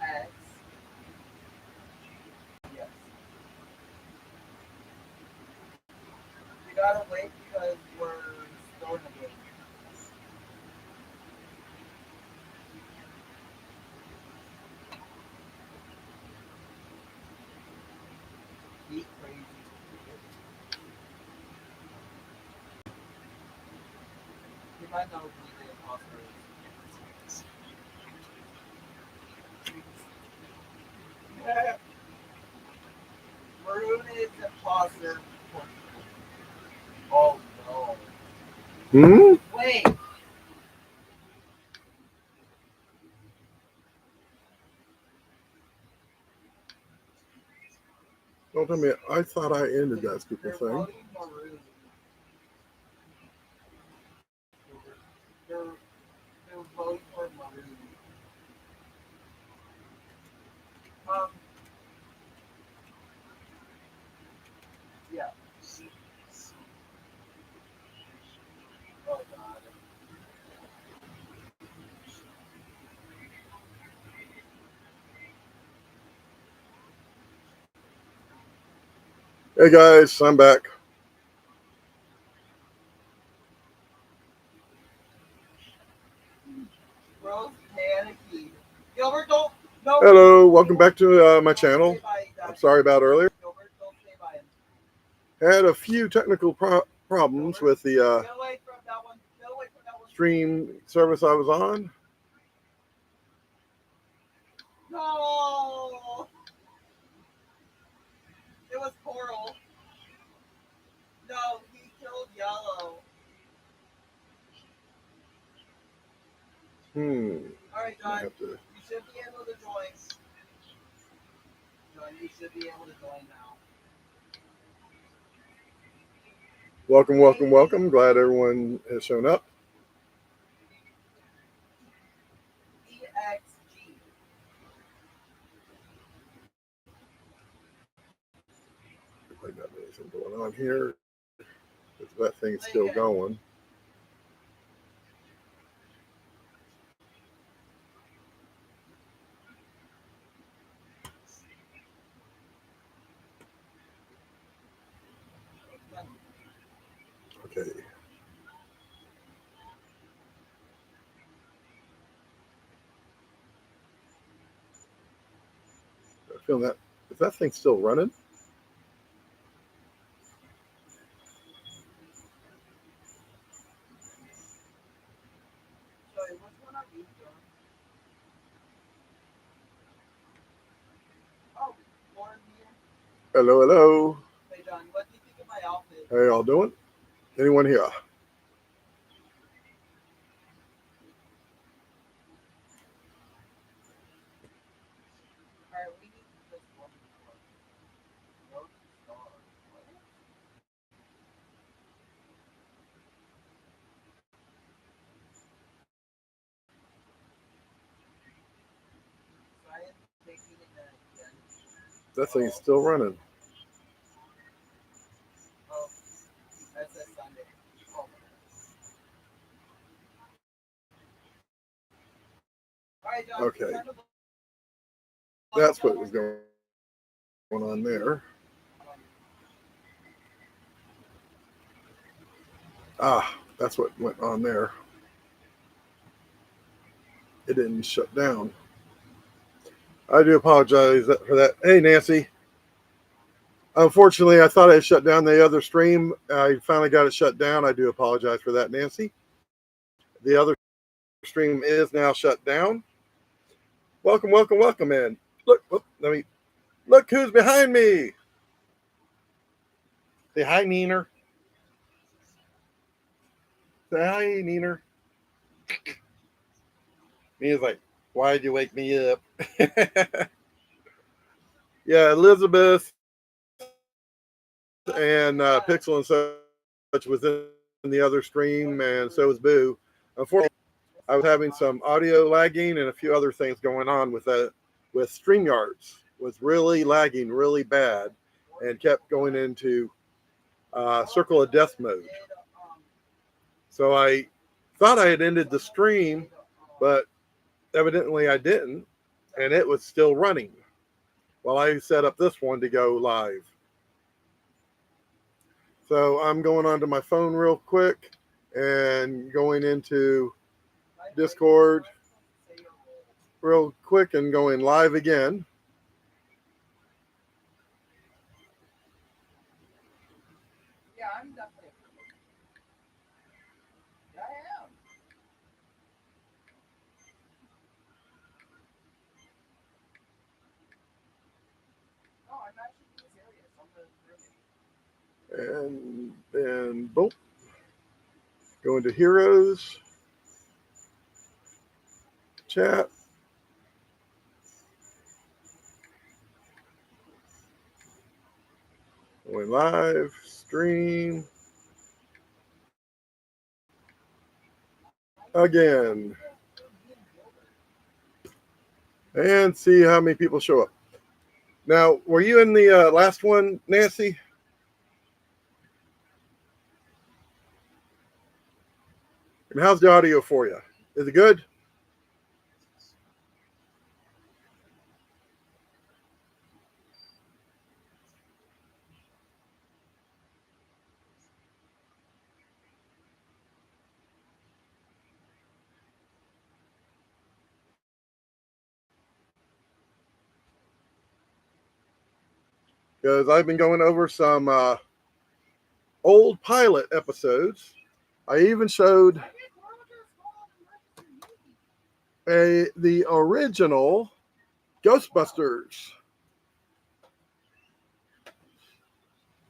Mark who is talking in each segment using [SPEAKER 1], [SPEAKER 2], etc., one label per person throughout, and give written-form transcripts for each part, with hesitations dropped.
[SPEAKER 1] X. Yes. We gotta wait because we're still in the game. Eat crazy. You might know who the imposter is. Maroon is imposter. Oh no.
[SPEAKER 2] Hmm?
[SPEAKER 1] Wait.
[SPEAKER 2] Don't tell me. I thought I ended that stupid
[SPEAKER 1] They're
[SPEAKER 2] thing.
[SPEAKER 1] voting Maroon. They're, they're voting for Maroon. Um, yeah. Oh god.
[SPEAKER 2] Hey guys, I'm back.
[SPEAKER 1] Bro's panicky. Gilbert, don't. No.
[SPEAKER 2] Hello, welcome back to my
[SPEAKER 1] Don't stay
[SPEAKER 2] channel.
[SPEAKER 1] by
[SPEAKER 2] I'm
[SPEAKER 1] that.
[SPEAKER 2] sorry about earlier.
[SPEAKER 1] Gilbert, don't stay by him.
[SPEAKER 2] Had a few technical problems with the
[SPEAKER 1] Get away from that one. Get away from that one.
[SPEAKER 2] stream service I was on.
[SPEAKER 1] No. It was Coral. No, he killed Yellow. All right,
[SPEAKER 2] I
[SPEAKER 1] John.
[SPEAKER 2] have to.
[SPEAKER 1] You should be able to join. John, you should be able to join now.
[SPEAKER 2] Welcome, welcome, welcome. Glad everyone has shown up.
[SPEAKER 1] EXG.
[SPEAKER 2] I got anything going on here. That thing's still going. Okay. I feel that. Is that thing still running?
[SPEAKER 1] Sorry, which one are you, John? Oh, Lauren here.
[SPEAKER 2] Hello, hello.
[SPEAKER 1] Hey, John, what do you think of my outfit?
[SPEAKER 2] How y'all doing? Anyone here?
[SPEAKER 1] Alright, we need this one more. Road star. What? Science taking it again.
[SPEAKER 2] That thing's still running.
[SPEAKER 1] Oh, that's a Sunday. Oh. Alright, John.
[SPEAKER 2] Okay. That's what was going on there. Ah, that's what went on there. It didn't shut down. I do apologize for that. Hey, Nancy. Unfortunately, I thought I had shut down the other stream. I finally got it shut down. I do apologize for that, Nancy. The other stream is now shut down. Welcome, welcome, welcome, in. Look, look who's behind me. Say hi, Neener. Say hi, Neener. Neener's like, why'd you wake me up? Yeah, Elizabeth and Pixel and such was in the other stream, and so was Boo. Unfortunately, I was having some audio lagging and a few other things going on with StreamYards. Was really lagging really bad and kept going into circle of death mode. So I thought I had ended the stream, but evidently I didn't. and it was still running while I set up this one to go live. So I'm going onto my phone real quick and going into Discord real quick and going live again.
[SPEAKER 1] Yeah, I'm definitely. Yeah, I am. No, I'm actually serious. I'm gonna really.
[SPEAKER 2] And then boom, go into Heroes, chat, going live, stream, again, and see how many people show up. Now, were you in the last one, Nancy? And how's the audio for you? Is it good? Because I've been going over some old pilot episodes. I even showed the original Ghostbusters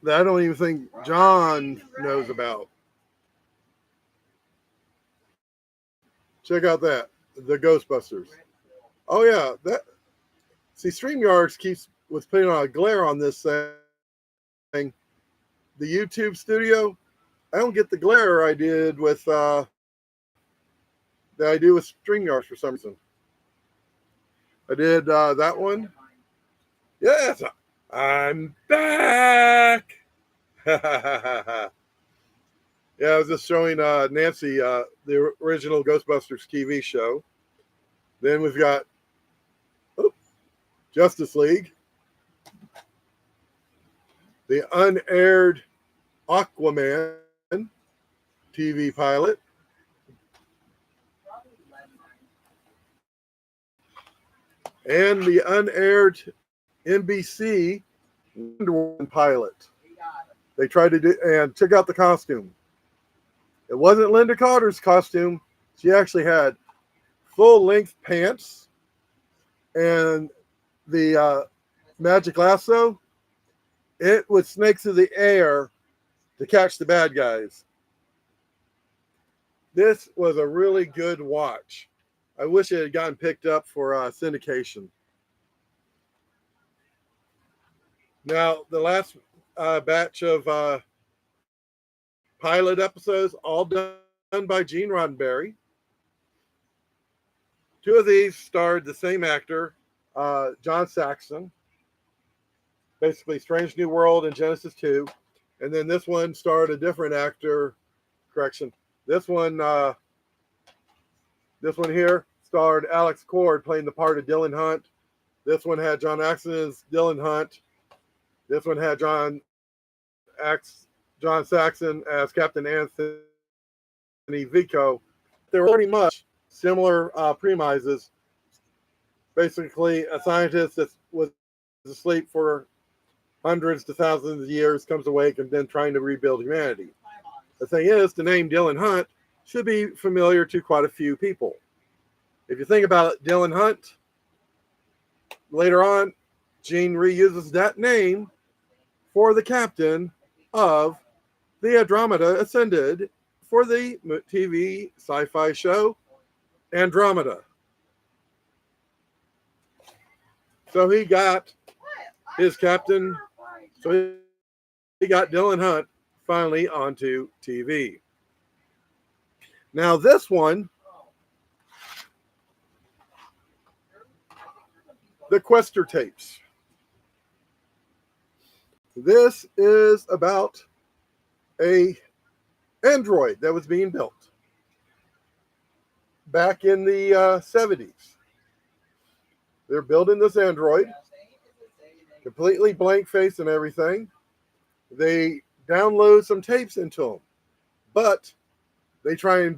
[SPEAKER 2] that I don't even think John knows about. Check out that, the Ghostbusters. Oh yeah, that. See, StreamYards was putting on a glare on this thing. The YouTube studio, I don't get the glare I did with that I do with StreamYards for some reason. I did that one. Yes, I'm back. Yeah, I was just showing Nancy the original Ghostbusters TV show. Then we've got Justice League, the unaired Aquaman TV pilot, and the unaired NBC Wonder Woman pilot. They tried to do, and check out the costume. It wasn't Linda Carter's costume. She actually had full-length pants and the magic lasso. It would snake through the air to catch the bad guys. This was a really good watch. I wish it had gotten picked up for syndication. Now, the last batch of pilot episodes, all done by Gene Roddenberry. Two of these starred the same actor, John Saxon, basically Strange New World and Genesis 2. And then this one starred a different actor, correction. This one here starred Alex Cord playing the part of Dylan Hunt. This one had John Axon as Dylan Hunt. This one had John Saxon as Captain Anthony Vico. They were pretty much similar premises. Basically, a scientist that was asleep for hundreds to thousands of years comes awake and then trying to rebuild humanity. The thing is, the name Dylan Hunt should be familiar to quite a few people. If you think about it, Dylan Hunt, later on, Gene reuses that name for the captain of the Andromeda Ascended for the TV sci-fi show Andromeda. So he got his captain, so he got Dylan Hunt finally onto TV. Now this one, the Quester tapes. This is about a android that was being built back in the 70s. They're building this android, completely blank face and everything. They download some tapes into them, but they try and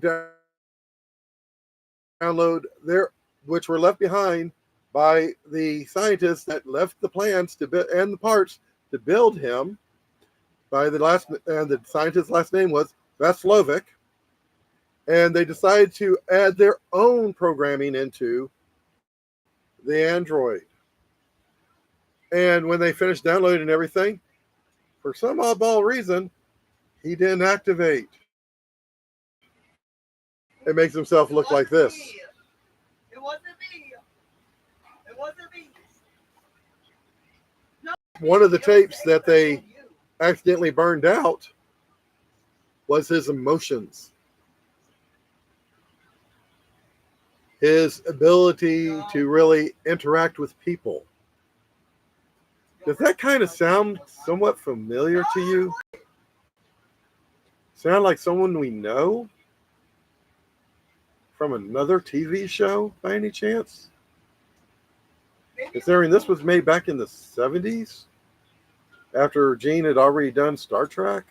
[SPEAKER 2] download their, which were left behind by the scientists that left the plans to build and the parts to build him. By the last, and the scientist's last name was Vaslovic, and they decided to add their own programming into the android. And when they finished downloading everything, for some oddball reason, he didn't activate. It makes himself look like this.
[SPEAKER 1] It wasn't me. It wasn't me. No,
[SPEAKER 2] one of the tapes that they accidentally burned out was his emotions, his ability to really interact with people. Does that kind of sound somewhat familiar to you? Sound like someone we know from another TV show by any chance? Considering this was made back in the 70s, after Gene had already done Star Trek.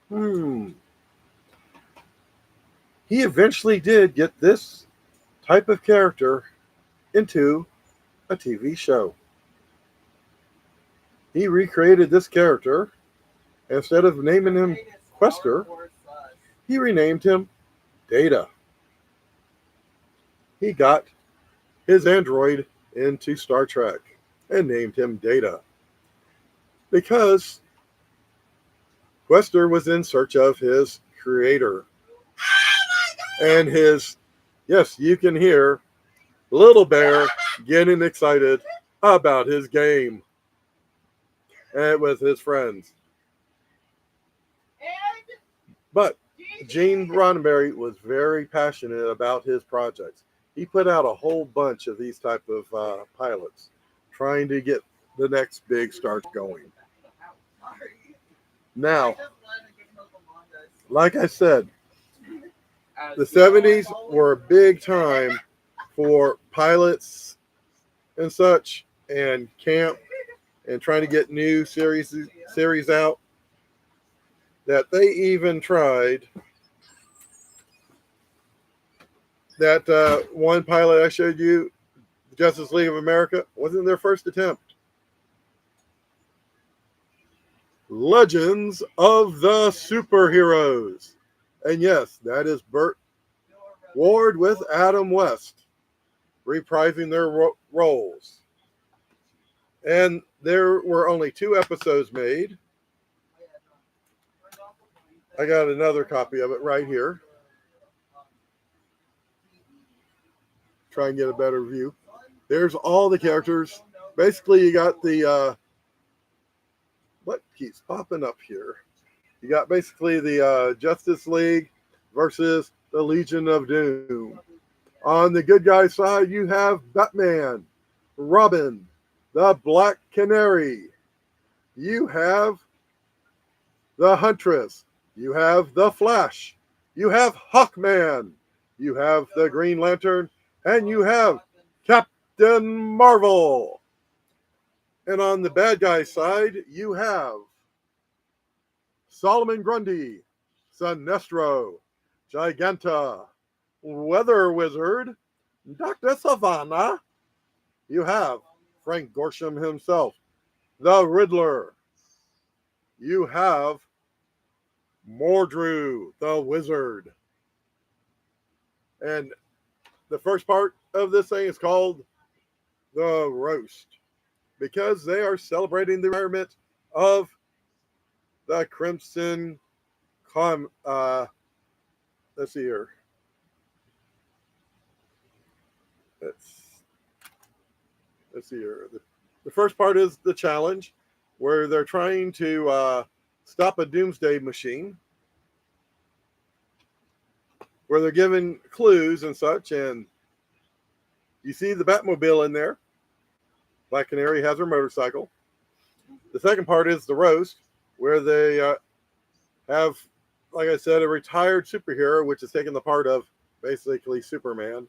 [SPEAKER 2] He eventually did get this type of character into a TV show. He recreated this character. Instead of naming him Quester, he renamed him Data. He got his android into Star Trek and named him Data, because Quester was in search of his creator. And his, yes, you can hear Little Bear getting excited about his game and with his friends. But Gene Roddenberry was very passionate about his projects. He put out a whole bunch of these type of pilots, trying to get the next big start going. Now, like I said, the 70s were a big time for pilots and such, and camp, and trying to get new series out. That they even tried that one pilot I showed you, the Justice League of America, wasn't their first attempt. Legends of the Superheroes. And yes, that is Burt Ward with Adam West reprising their roles. And there were only 2 episodes made. I got another copy of it right here. Try and get a better view. There's all the characters. Basically, you got the what keeps popping up here? You got basically the Justice League versus the Legion of Doom. On the good guy side, you have Batman, Robin, the Black Canary. You have the Huntress. You have the Flash. You have Hawkman. You have the Green Lantern. And you have Captain Marvel. And on the bad guy side, you have Solomon Grundy, Sinestro, Giganta, Weather Wizard, Dr. Savannah. You have Frank Gorshin himself, the Riddler. You have Mordru, the Wizard. And the first part of this thing is called the Roast, because they are celebrating the retirement of the Crimson let's see here. Let's see here. The first part is the challenge, where they're trying to stop a doomsday machine, where they're given clues and such, and you see the Batmobile in there. Black Canary has her motorcycle. The second part is the roast, where they have, like I said, a retired superhero, which is taking the part of basically Superman.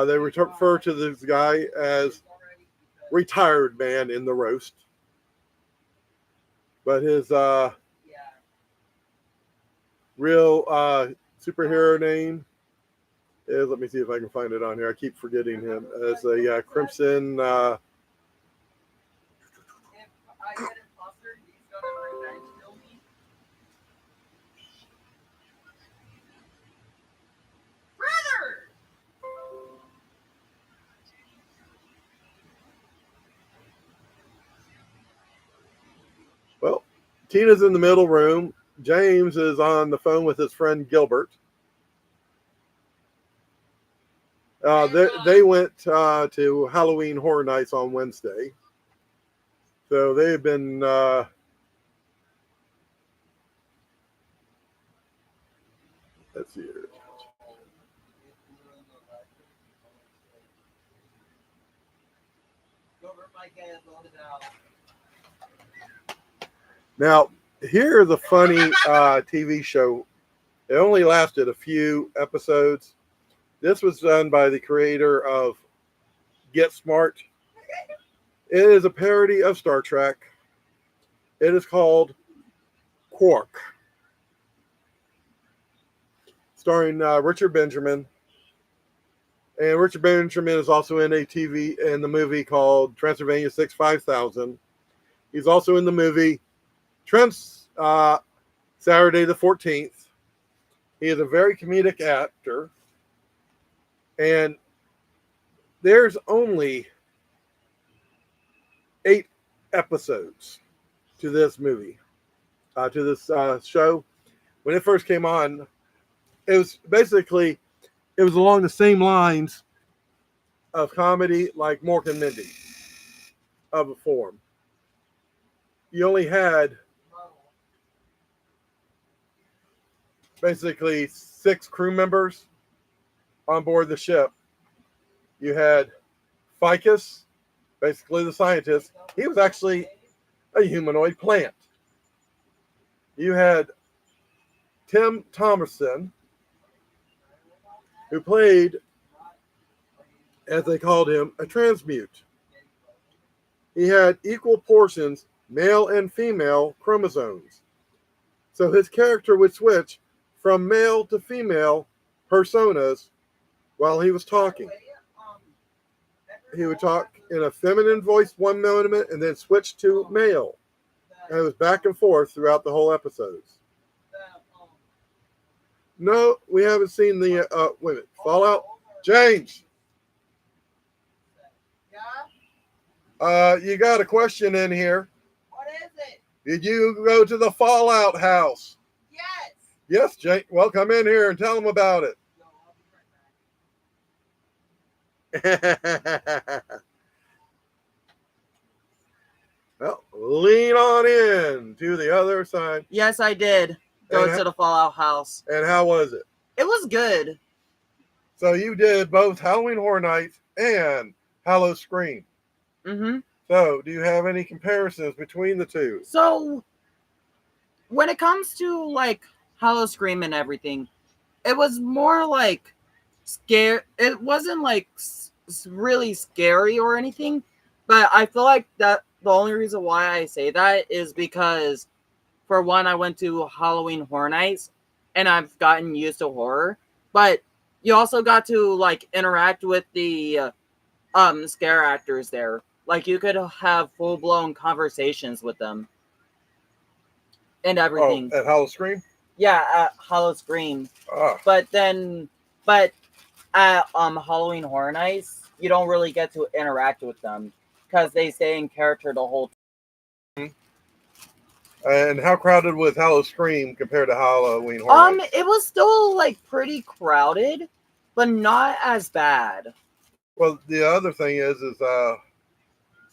[SPEAKER 2] They refer to this guy as retired man in the roast, but his real superhero name is, let me see if I can find it on here. I keep forgetting him as a Crimson. Well, Tina's in the middle room. James is on the phone with his friend Gilbert. They went to Halloween Horror Nights on Wednesday. So they've been let's see here. Now, here's a funny TV show. It only lasted a few episodes. This was done by the creator of Get Smart. It is a parody of Star Trek. It is called Quark, starring Richard Benjamin. And Richard Benjamin is also in the movie called Transylvania 65000. He's also in the movie Saturday the 14th. He is a very comedic actor. And there's only 8 episodes to this movie, to this show. When it first came on, it was along the same lines of comedy like Mork and Mindy of a form. You only had basically 6 crew members on board the ship. You had Ficus, basically the scientist. He was actually a humanoid plant. You had Tim Thomerson, who played, as they called him, a transmute. He had equal portions, male and female chromosomes. So his character would switch from male to female personas while he was talking. He would talk in a feminine voice one moment and then switch to male. And it was back and forth throughout the whole episodes. No, we haven't seen the wait a minute, Fallout. James, you got a question in here.
[SPEAKER 1] What is it?
[SPEAKER 2] Did you go to the Fallout house?
[SPEAKER 1] Yes.
[SPEAKER 2] Yes, James. Well, come in here and tell them about it.
[SPEAKER 1] No, I'll be right back.
[SPEAKER 2] Well, lean on in to the other side.
[SPEAKER 3] Yes, I did go to the Fallout house.
[SPEAKER 2] And how was it?
[SPEAKER 3] It was good.
[SPEAKER 2] So you did both Halloween Horror Nights and Hallow Scream.
[SPEAKER 3] Mm-hmm.
[SPEAKER 2] So do you have any comparisons between the two?
[SPEAKER 3] So when it comes to like Hallow Scream and everything, it was more like scare. It wasn't like really scary or anything, but I feel like that the only reason why I say that is because, for one, I went to Halloween Horror Nights and I've gotten used to horror, but you also got to like interact with the scare actors there. Like you could have full-blown conversations with them and everything.
[SPEAKER 2] Oh, at Hallow Scream?
[SPEAKER 3] Yeah, at Hallow Scream.
[SPEAKER 2] Ah.
[SPEAKER 3] But at Halloween Horror Nights, you don't really get to interact with them because they stay in character the whole time.
[SPEAKER 2] And how crowded was Hallow Scream compared to Halloween Horror Nights?
[SPEAKER 3] It was still like pretty crowded, but not as bad.
[SPEAKER 2] Well, the other thing is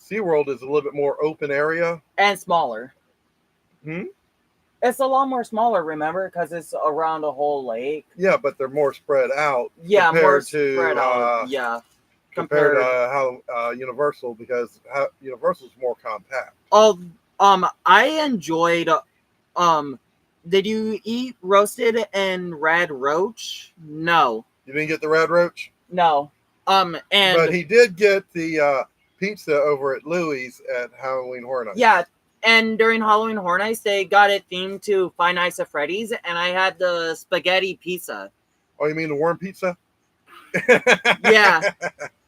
[SPEAKER 2] SeaWorld is a little bit more open area.
[SPEAKER 3] And smaller.
[SPEAKER 2] Hmm?
[SPEAKER 3] It's a lot more smaller, remember? Because it's around a whole lake.
[SPEAKER 2] Yeah, but they're more spread out.
[SPEAKER 3] Yeah, more spread out. Yeah.
[SPEAKER 2] Compared to how Universal, because Universal's more compact.
[SPEAKER 3] Oh, I enjoyed. Did you eat roasted and red roach? No.
[SPEAKER 2] You didn't get the red roach?
[SPEAKER 3] No. And
[SPEAKER 2] But he did get the pizza over at Louie's at Halloween Horror Nights.
[SPEAKER 3] yeah, and during Halloween Horror Nights, they got it themed to Five Nights at Freddy's, and I had the spaghetti pizza.
[SPEAKER 2] Oh, you mean the worm pizza?
[SPEAKER 3] Yeah,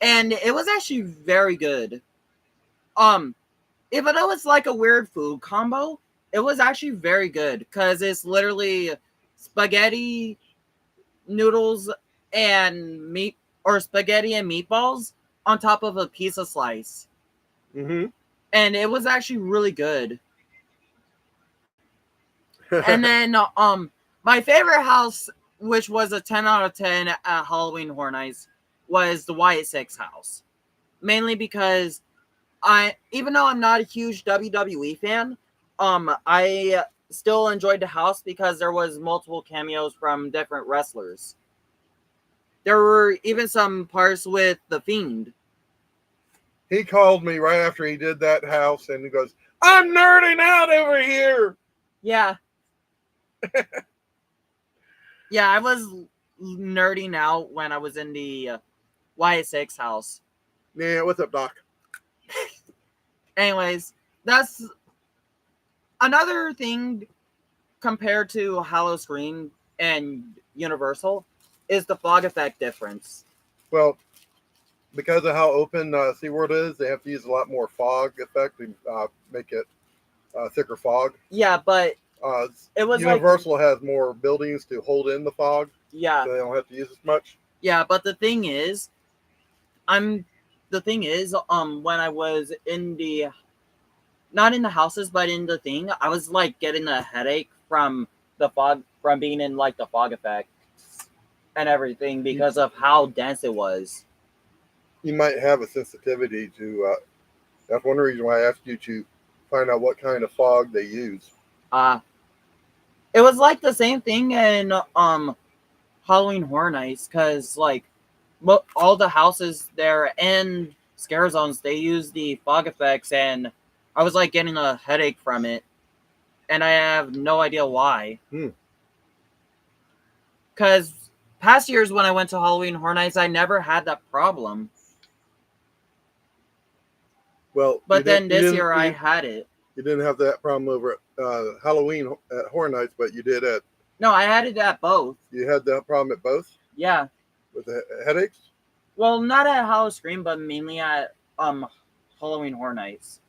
[SPEAKER 3] and it was actually very good. Even though it was like a weird food combo, it was actually very good because it's literally spaghetti, noodles, and meat, or spaghetti and meatballs on top of a pizza slice.
[SPEAKER 2] Mm-hmm.
[SPEAKER 3] And it was actually really good. And then my favorite house, which was a 10 out of 10 at Halloween Horror Nights, was the Wyatt Six house. Mainly because even though I'm not a huge WWE fan, I still enjoyed the house because there was multiple cameos from different wrestlers. There were even some parts with The Fiend.
[SPEAKER 2] He called me right after he did that house, and he goes, "I'm nerding out over here."
[SPEAKER 3] Yeah. Yeah, I was nerding out when I was in the Wyatt Six house.
[SPEAKER 2] Yeah, what's up, Doc?
[SPEAKER 3] Anyways, that's another thing compared to Halloween and Universal is the fog effect difference.
[SPEAKER 2] Well, because of how open SeaWorld is, they have to use a lot more fog effect to make it thicker fog.
[SPEAKER 3] Yeah, but it was
[SPEAKER 2] Universal has more buildings to hold in the fog.
[SPEAKER 3] Yeah.
[SPEAKER 2] So they don't have to use as much.
[SPEAKER 3] Yeah, but the thing is, when I was in the, not in the houses, but in the thing, I was like getting a headache from the fog, from being in like the fog effect and everything because of how dense it was.
[SPEAKER 2] You might have a sensitivity to, that's one reason why I asked you to find out what kind of fog they use.
[SPEAKER 3] It was like the same thing in Halloween Horror Nights, because like all the houses there and scare zones, they use the fog effects, and I was like getting a headache from it, and I have no idea why. Because past years when I went to Halloween Horror Nights, I never had that problem.
[SPEAKER 2] Well,
[SPEAKER 3] but then this year I had it.
[SPEAKER 2] You didn't have that problem over at Halloween at Horror Nights, but you did at...
[SPEAKER 3] No, I had it at both.
[SPEAKER 2] You had that problem at both?
[SPEAKER 3] Yeah.
[SPEAKER 2] With the headaches?
[SPEAKER 3] Well, not at Halloween, but mainly at Halloween Horror Nights.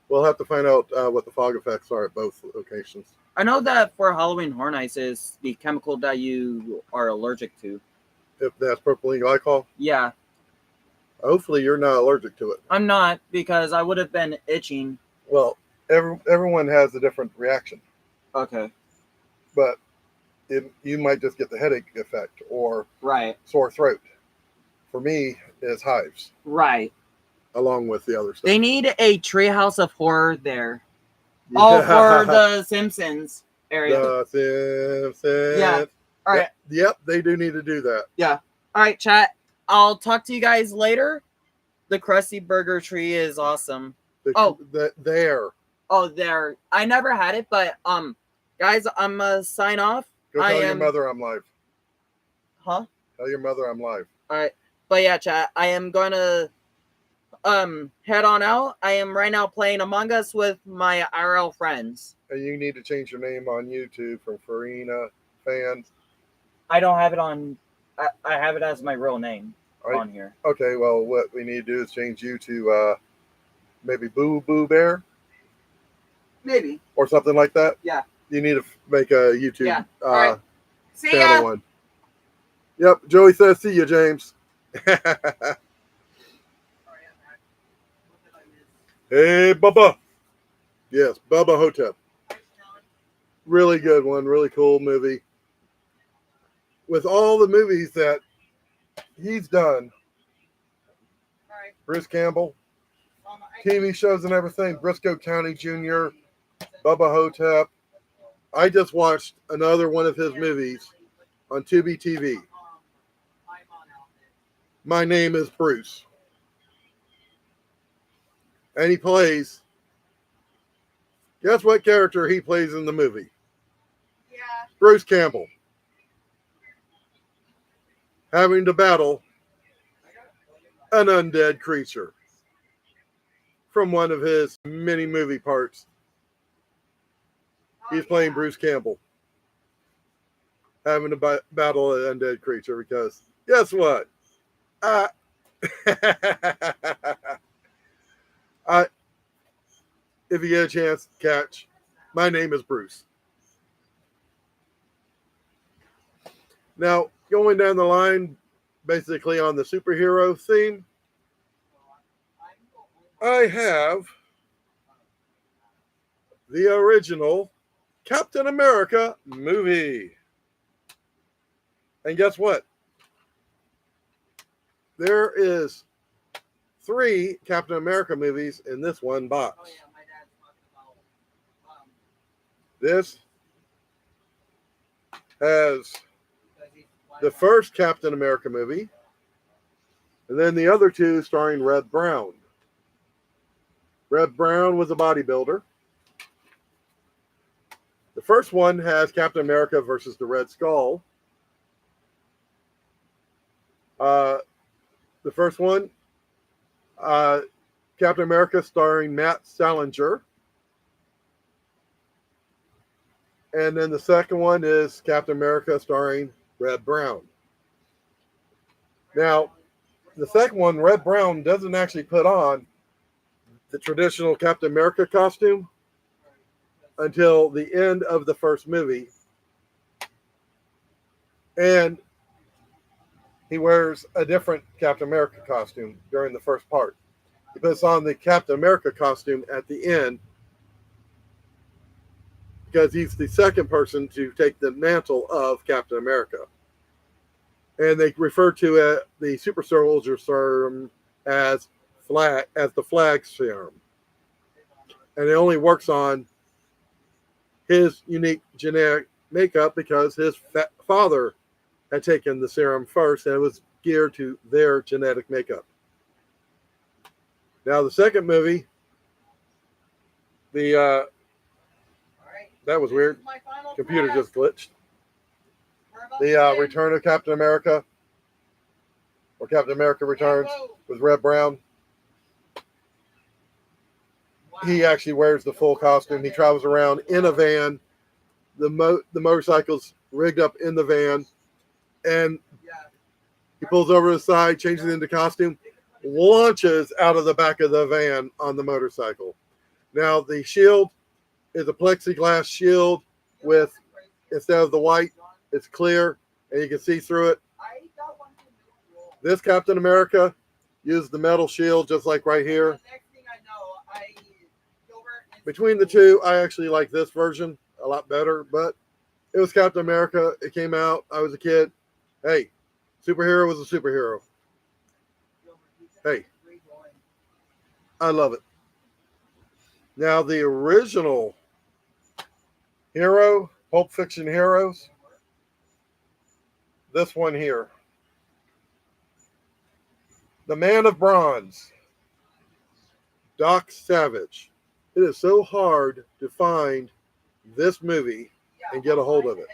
[SPEAKER 2] We'll have to find out what the fog effects are at both locations.
[SPEAKER 3] I know that for Halloween Horror Nights is the chemical that you are allergic to.
[SPEAKER 2] If that's propylene glycol?
[SPEAKER 3] Yeah.
[SPEAKER 2] Hopefully you're not allergic to it.
[SPEAKER 3] I'm not, because I would have been itching.
[SPEAKER 2] Well, everyone has a different reaction.
[SPEAKER 3] Okay.
[SPEAKER 2] But you might just get the headache effect or sore throat. For me, it's hives.
[SPEAKER 3] Right.
[SPEAKER 2] Along with the other stuff.
[SPEAKER 3] They need a treehouse of horror there. Yeah. Oh, for the Simpsons area.
[SPEAKER 2] The Simpsons. Yeah.
[SPEAKER 3] All right.
[SPEAKER 2] Yep, they do need to do that.
[SPEAKER 3] Yeah. All right, chat. I'll talk to you guys later. The Krusty Burger tree is awesome.
[SPEAKER 2] There.
[SPEAKER 3] Oh, there. I never had it, but guys, I'm gonna sign off.
[SPEAKER 2] Go tell your mother I'm live.
[SPEAKER 3] Huh?
[SPEAKER 2] Tell your mother I'm live.
[SPEAKER 3] All right. But yeah, chat, I am gonna head on out. I am right now playing Among Us with my IRL friends.
[SPEAKER 2] And you need to change your name on YouTube from Farina Fans.
[SPEAKER 3] I don't have it on. I have it as my real name on here.
[SPEAKER 2] Okay, well, what we need to do is change you to maybe Boo Boo Bear.
[SPEAKER 3] Maybe.
[SPEAKER 2] Or something like that.
[SPEAKER 3] Yeah.
[SPEAKER 2] You need to make a YouTube
[SPEAKER 3] All right. See
[SPEAKER 2] channel
[SPEAKER 3] ya.
[SPEAKER 2] one. Yep, Joey says see you, James. Hey, Bubba. Yes, Bubba Hotep. Really good one. Really cool movie. With all the movies that he's done, Bruce Campbell, TV shows and everything, Briscoe County Jr., Bubba Hotep. I just watched another one of his movies on Tubi TV. My Name is Bruce. And he plays, guess what character he plays in the movie?
[SPEAKER 1] Yeah.
[SPEAKER 2] Bruce Campbell. Having to battle an undead creature from one of his many movie parts. He's playing Bruce Campbell, having to battle an undead creature because guess what? I, I, if you get a chance, catch. My name is Bruce. Now, going down the line, basically on the superhero theme, I have the original Captain America movie. And guess what? There is 3 Captain America movies in this one box. This has the first Captain America movie, and then the other 2 starring Red Brown. Red Brown was a bodybuilder. The first one has Captain America versus the Red Skull. The first one, Captain America starring Matt Salinger. And then the second one is Captain America starring Red Brown. Now, the second one, Red Brown doesn't actually put on the traditional Captain America costume until the end of the first movie. And he wears a different Captain America costume during the first part. He puts on the Captain America costume at the end because he's the second person to take the mantle of Captain America. And they refer to the super soldier serum as the flag serum. And it only works on his unique genetic makeup because his father had taken the serum first and it was geared to their genetic makeup. Now the second movie, that was weird. Computer just glitched. The Return of Captain America, or Captain America Returns, with Red Brown. He actually wears the full costume. He travels around in a van. The motorcycle's rigged up in the van, and he pulls over to the side, changes into costume, launches out of the back of the van on the motorcycle. Now the shield is a plexiglass shield with, instead of the white, it's clear and you can see through it. This Captain America used the metal shield just like right here. Between the two, I actually like this version a lot better, but it was Captain America. It came out. I was a kid. Hey, superhero was a superhero. Hey, I love it. Now, the original hero, Pulp Fiction heroes, this one here. The Man of Bronze, Doc Savage. It is so hard to find this movie and get a hold of it.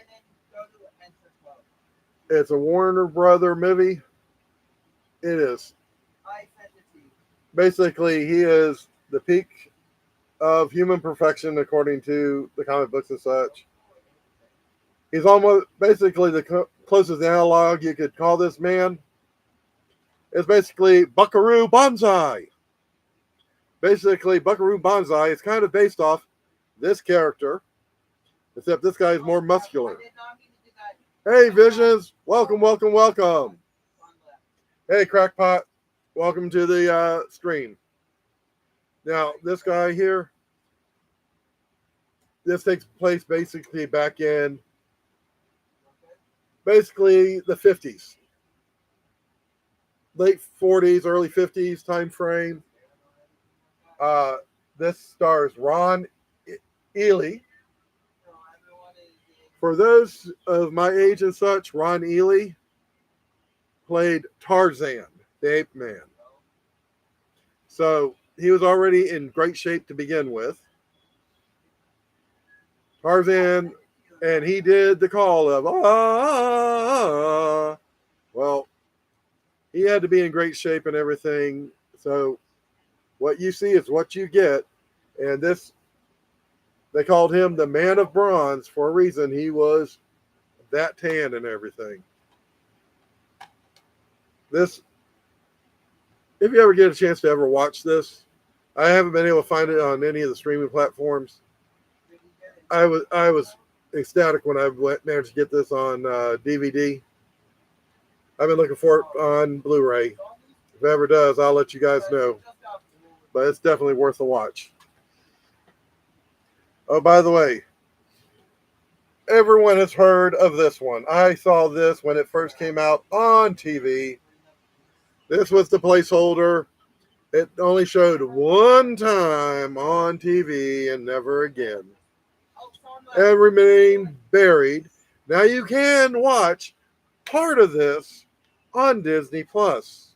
[SPEAKER 2] It's a Warner Brother movie. It is. Basically, he is the peak of human perfection according to the comic books and such. He's almost basically the closest analog you could call this man. It's basically Buckaroo Banzai. Basically, Buckaroo Banzai is kind of based off this character, except this guy is more muscular. Hey, Visions. Welcome, welcome, welcome. Hey, Crackpot. Welcome to the stream. Now, this guy here, this takes place basically back in basically the 50s. Late 40s, early 50s time frame. This stars Ron Ely. For those of my age and such, Ron Ely played Tarzan, the ape man. So he was already in great shape to begin with. Tarzan, and he did the call of, ah. Well, he had to be in great shape and everything. So what you see is what you get. And this, they called him the man of bronze for a reason. He was that tan and everything. This, if you ever get a chance to ever watch this, I haven't been able to find it on any of the streaming platforms. I was ecstatic when I managed to get this on DVD. I've been looking for it on Blu-ray. If it ever does, I'll let you guys know. But it's definitely worth a watch. Oh, by the way, everyone has heard of this one. I saw this when it first came out on TV. This was the placeholder. It only showed one time on TV and never again. And remained buried. Now you can watch part of this on Disney Plus,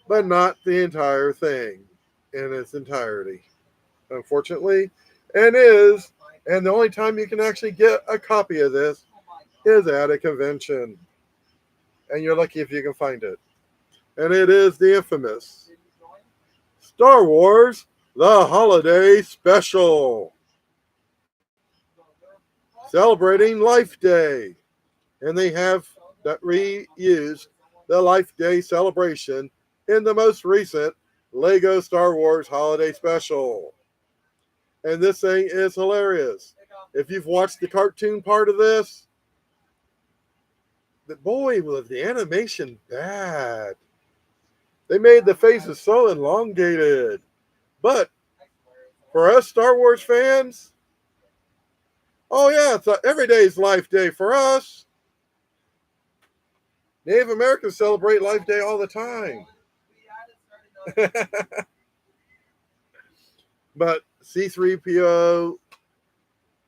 [SPEAKER 2] but not the entire thing in its entirety, unfortunately. And the only time you can actually get a copy of this is at a convention. And you're lucky if you can find it. And it is the infamous Star Wars The Holiday Special, celebrating Life Day. And they have that reused the Life Day celebration in the most recent Lego Star Wars Holiday Special. And this thing is hilarious. If you've watched the cartoon part of this, boy, was the animation bad. They made the faces so elongated. But for us Star Wars fans, oh yeah, it's every day's Life Day for us. Native Americans celebrate Life Day all the time. But C-3PO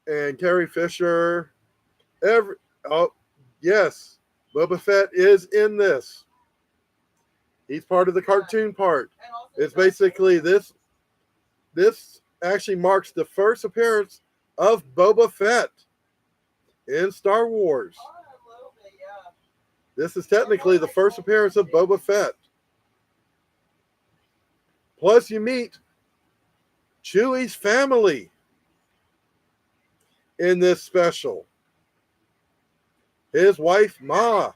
[SPEAKER 2] and Carrie Fisher, yes, Boba Fett is in this. He's part of the cartoon part. It's basically this actually marks the first appearance of Boba Fett in Star Wars. This is technically the first appearance of Boba Fett. Plus, you meet Chewie's family in this special. His wife, Ma,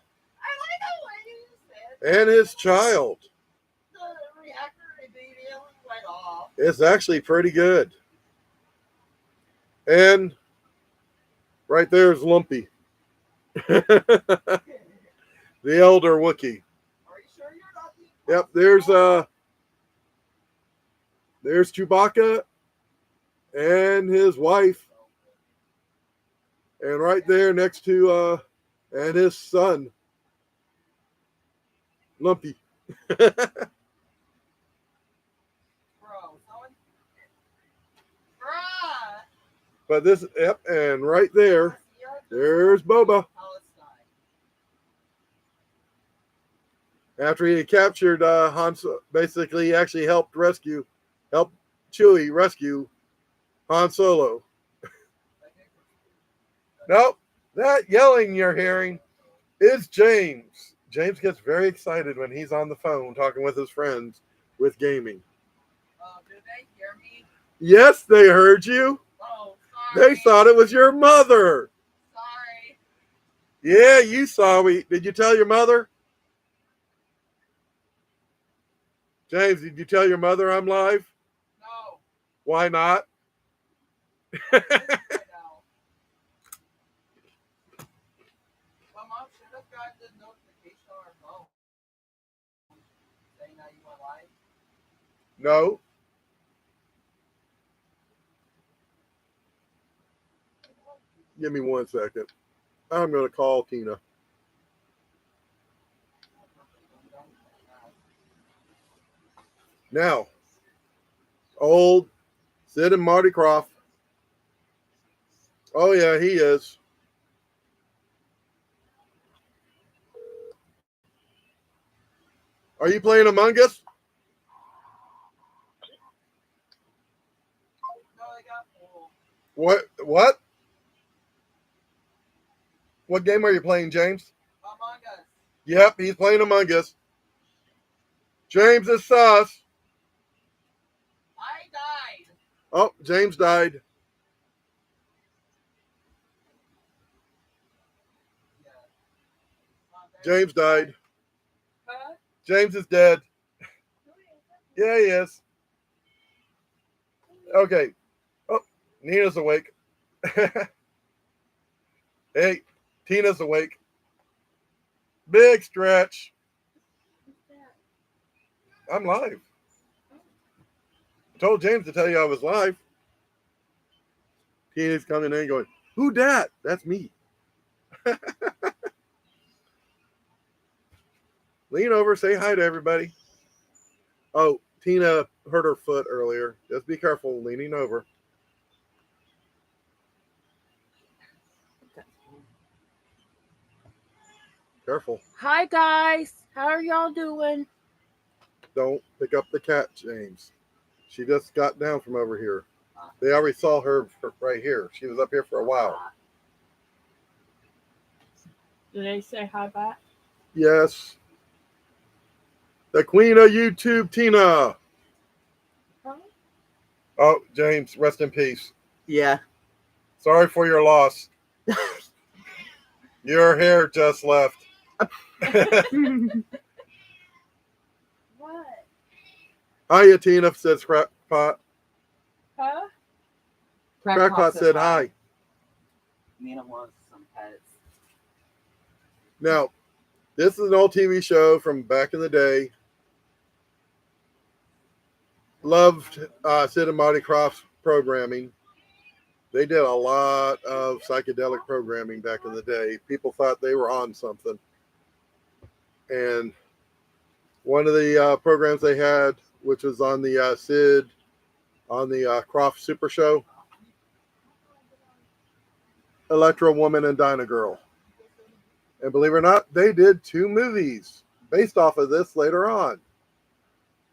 [SPEAKER 2] and his child. It's actually pretty good. And right there is Lumpy, the elder Wookiee. Yep, there's Chewbacca and his wife, and right there next to and his son, Lumpy. But this, yep, and right there's Boba. After he captured Han, basically he actually helped Chewie rescue Han Solo. Nope, that yelling you're hearing is James. James gets very excited when he's on the phone talking with his friends with gaming.
[SPEAKER 1] Did they hear me?
[SPEAKER 2] Yes, they heard you.
[SPEAKER 1] Oh, sorry.
[SPEAKER 2] They thought it was your mother.
[SPEAKER 1] Sorry.
[SPEAKER 2] Yeah, you saw me. Did you tell your mother? James, did you tell your mother I'm live?
[SPEAKER 1] No.
[SPEAKER 2] Why not?
[SPEAKER 1] I know. My mom should have gotten the notification on her phone saying that you went live.
[SPEAKER 2] No. Give me 1 second. I'm going to call Tina. Now, old Sid and Marty Croft. Oh, yeah, he is. Are you playing Among Us?
[SPEAKER 1] No, they got full.
[SPEAKER 2] What? What game are you playing, James?
[SPEAKER 1] Among Us.
[SPEAKER 2] Yep, he's playing Among Us. James is sus.
[SPEAKER 1] I died.
[SPEAKER 2] Oh, James died.
[SPEAKER 1] Yeah.
[SPEAKER 2] James died.
[SPEAKER 1] Huh?
[SPEAKER 2] James is dead. Yeah, he is. Okay. Oh, Nina's awake. Hey, Tina's awake. Big stretch. I'm live. I told James to tell you I was live. Tina's coming in going, who dat? That's me. Lean over, say hi to everybody. Oh, Tina hurt her foot earlier. Just be careful leaning over. Careful.
[SPEAKER 4] Hi guys, how are y'all doing?
[SPEAKER 2] Don't pick up the cat, James. She just got down from over here. They already saw her right here. She was up here for a while.
[SPEAKER 4] Did they say hi back?
[SPEAKER 2] Yes. The queen of YouTube, Tina.
[SPEAKER 4] Huh?
[SPEAKER 2] Oh, James, rest in peace.
[SPEAKER 3] Yeah.
[SPEAKER 2] Sorry for your loss. Your hair just left.
[SPEAKER 4] What?
[SPEAKER 2] Hiya, Tina, says Crackpot.
[SPEAKER 4] Huh?
[SPEAKER 2] Crackpot said hi.
[SPEAKER 3] Nina wants some pets.
[SPEAKER 2] Now, this is an old TV show from back in the day. Loved Sid and Marty Krofft's programming. They did a lot of psychedelic programming back in the day. People thought they were on something. And one of the programs they had, which was on the Sid, on the Krofft Super Show, Electro Woman and Dinah Girl. And believe it or not, they did 2 movies based off of this later on.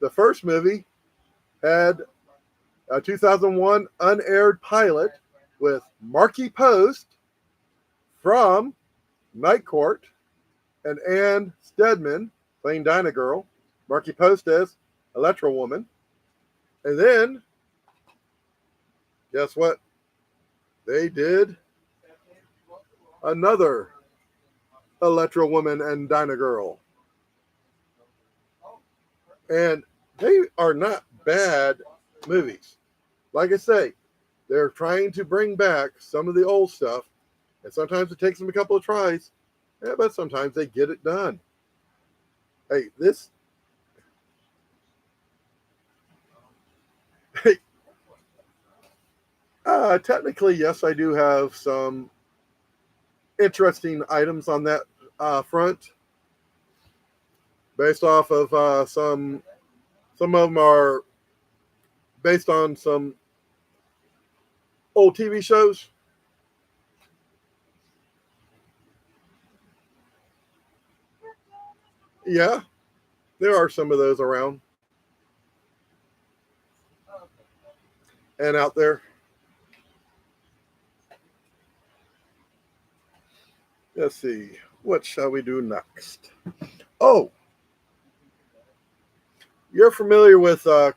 [SPEAKER 2] The first movie had a 2001 unaired pilot with Marky Post from Night Court and Ann Stedman playing Dinah Girl, Marky Post as Electro Woman. And then, guess what? They did another Electro Woman and Dinah Girl. And they are not bad movies. Like I say, they're trying to bring back some of the old stuff, and sometimes it takes them a couple of tries, but sometimes they get it done. Hey, this. Hey, technically, yes, I do have some interesting items on that front, based off of some of them are based on some old TV shows. Yeah, there are some of those around and out there. Let's see, what shall we do next? Oh, you're familiar with oh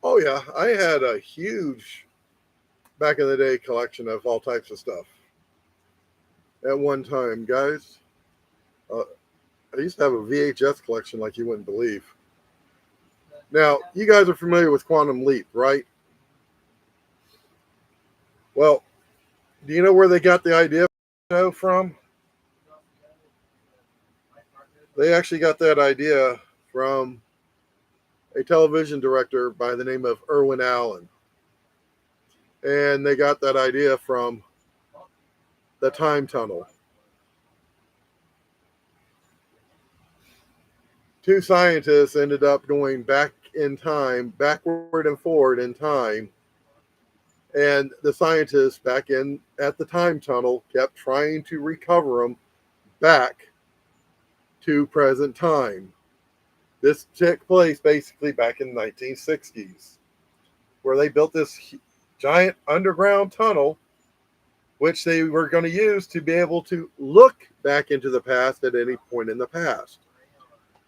[SPEAKER 2] yeah, I had a huge back in the day collection of all types of stuff at one time, guys. I used to have a VHS collection like you wouldn't believe. Now, you guys are familiar with Quantum Leap, right? Well, do you know where they got the idea from? They actually got that idea from a television director by the name of Irwin Allen. And they got that idea from the time tunnel. 2 scientists ended up going back in time, backward and forward in time. And the scientists back in at the time tunnel kept trying to recover them back to present time. This took place basically back in the 1960s, where they built this giant underground tunnel, which they were going to use to be able to look back into the past at any point in the past.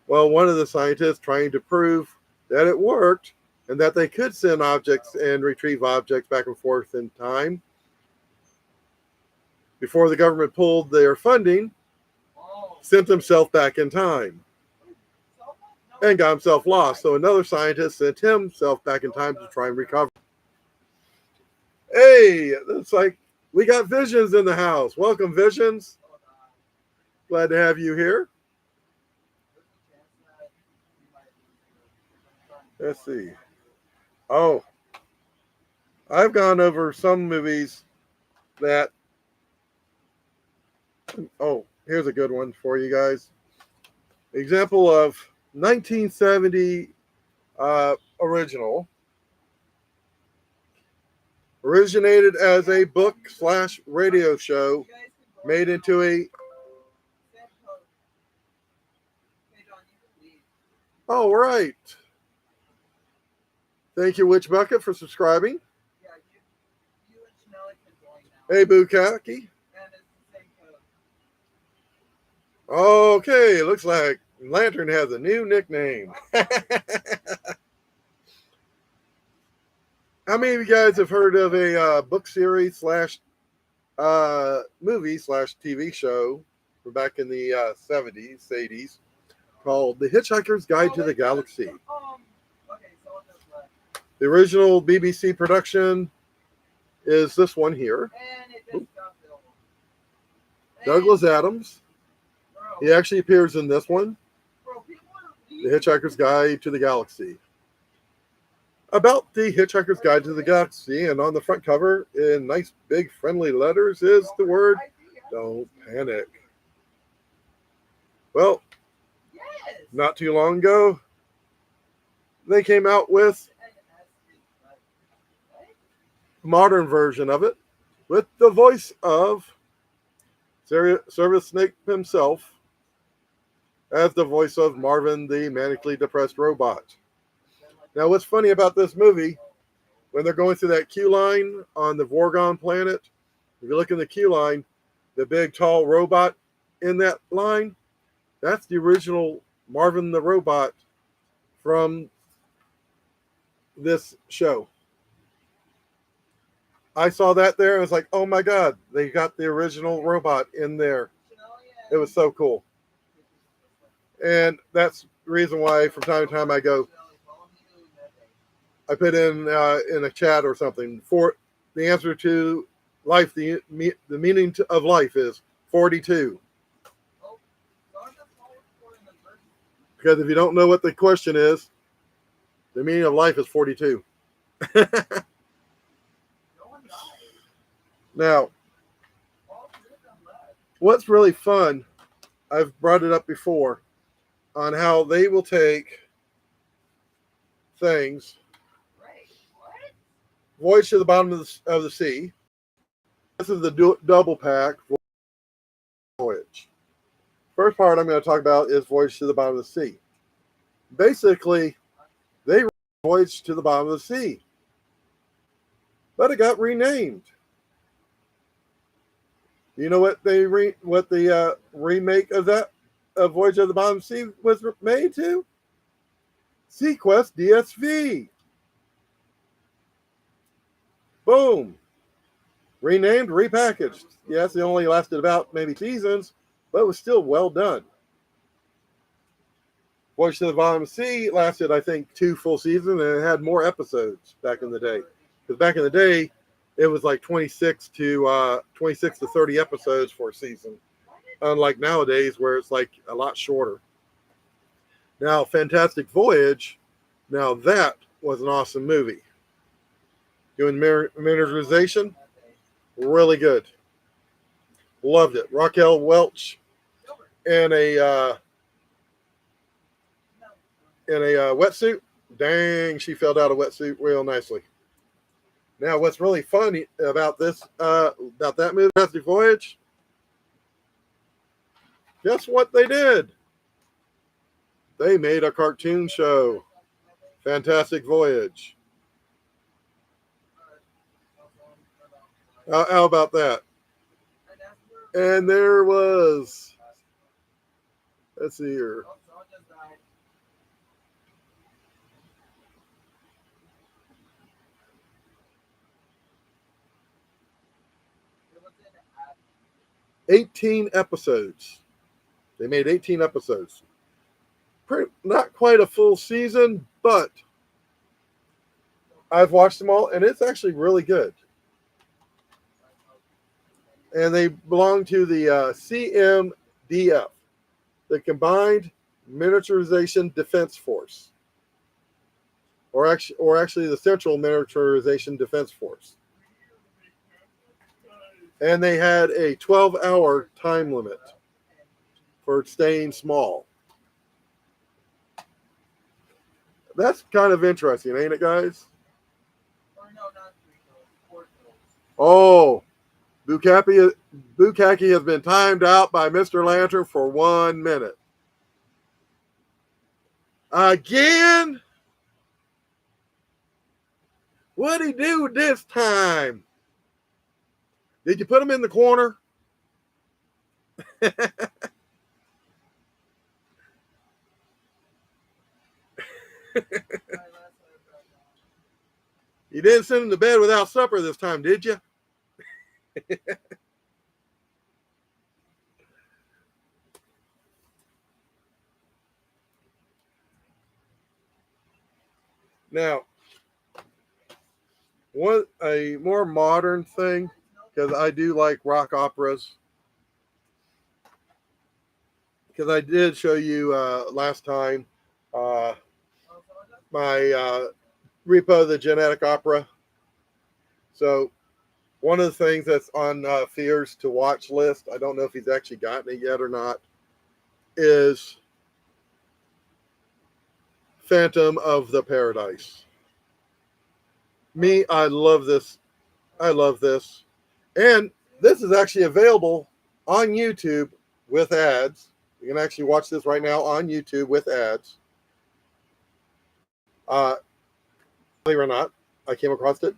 [SPEAKER 2] Well, one of the scientists trying to prove that it worked and that they could send objects and retrieve objects back and forth in time before the government pulled their funding,
[SPEAKER 1] Oh,
[SPEAKER 2] sent himself back in time and got himself lost. So another scientist sent himself back in time to try and recover. Hey, it's like we got Visions in the house. Welcome, Visions. Glad to have you here. Let's see. Oh, I've gone over some movies that. Oh, here's a good one for you guys. Example of 1970 original. Originated as a book/radio show, made into a. All right. Thank you, Witch Bucket, for subscribing. Hey, Bukaki. Okay, looks like Lantern has a new nickname. How many of you guys have heard of a book series slash movie slash TV show from back in the 70s, 80s called The Hitchhiker's Guide to the Galaxy? The original BBC production is this one here. Douglas Adams. He actually appears in this one, The Hitchhiker's Guide to the Galaxy. About The Hitchhiker's Guide to the Galaxy, and on the front cover, in nice big friendly letters, is the word, "Don't panic." Well, not too long ago, they came out with a modern version of it, with the voice of Service Snake himself, as the voice of Marvin, the manically depressed robot. Now, what's funny about this movie, when they're going through that queue line on the Vorgon planet, if you look in the queue line, the big tall robot in that line, that's the original Marvin the robot from this show. I saw that there and I was like, oh my God, they got the original robot in there. It was so cool. And that's the reason why from time to time I put in a chat or something for the answer to life. The meaning of life is 42. Because if you don't know what the question is, the meaning of life is 42. Now, what's really fun, I've brought it up before, on how they will take things, Voyage to the Bottom of the Sea. This is the double pack Voyage. First part I'm going to talk about is Voyage to the Bottom of the Sea. Basically, they Voyage to the Bottom of the Sea, but it got renamed. You know what the remake of that of Voyage of the Bottom of the Sea was made to? SeaQuest DSV. Boom. Renamed, repackaged. Yes, it only lasted about maybe seasons, but it was still well done. Voyage to the Bottom of the Sea lasted, I think, 2 full seasons, and it had more episodes back in the day. Because back in the day, it was like 26 to 30 episodes for a season. Unlike nowadays, where it's like a lot shorter. Now, Fantastic Voyage, now that was an awesome movie. Doing miniaturization, really good. Loved it. Raquel Welch in a wetsuit. Dang, she filled out a wetsuit real nicely. Now, what's really funny about this, about that movie, Fantastic Voyage? Guess what they did? They made a cartoon show, Fantastic Voyage. How about that? And there was, let's see here, 18 episodes. They made 18 episodes. Not quite a full season, but I've watched them all, and it's actually really good. And they belong to the CMDF, the Combined Miniaturization Defense Force, or actually the Central Miniaturization Defense Force. And they had a 12-hour time limit for staying small. That's kind of interesting, ain't it, guys? Oh, Bukaki has been timed out by Mr. Lantern for 1 minute. Again? What'd he do this time? Did you put him in the corner? You didn't send him to bed without supper this time, did you? Now, a more modern thing, because I do like rock operas. Because I did show you last time my Repo the Genetic Opera. So one of the things that's on Fear's to watch list, I don't know if he's actually gotten it yet or not, is Phantom of the Paradise. Me, I love this. I love this. And this is actually available on YouTube with ads. You can actually watch this right now on YouTube with ads. Believe it or not, I came across it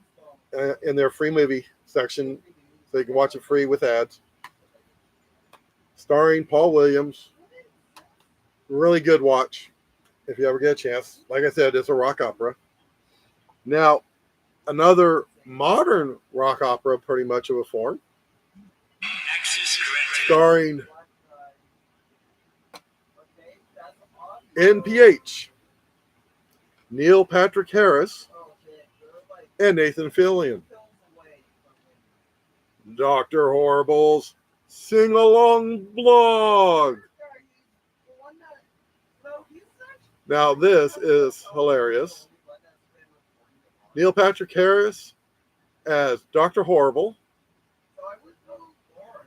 [SPEAKER 2] in their free movie section, so you can watch it free with ads. Starring Paul Williams. Really good watch if you ever get a chance. Like I said, it's a rock opera. Now, another modern rock opera, pretty much of a form, starring NPH, Neil Patrick Harris, and Nathan Fillion. Dr. Horrible's sing-along blog. Now, this is hilarious. Neil Patrick Harris as Dr. Horrible.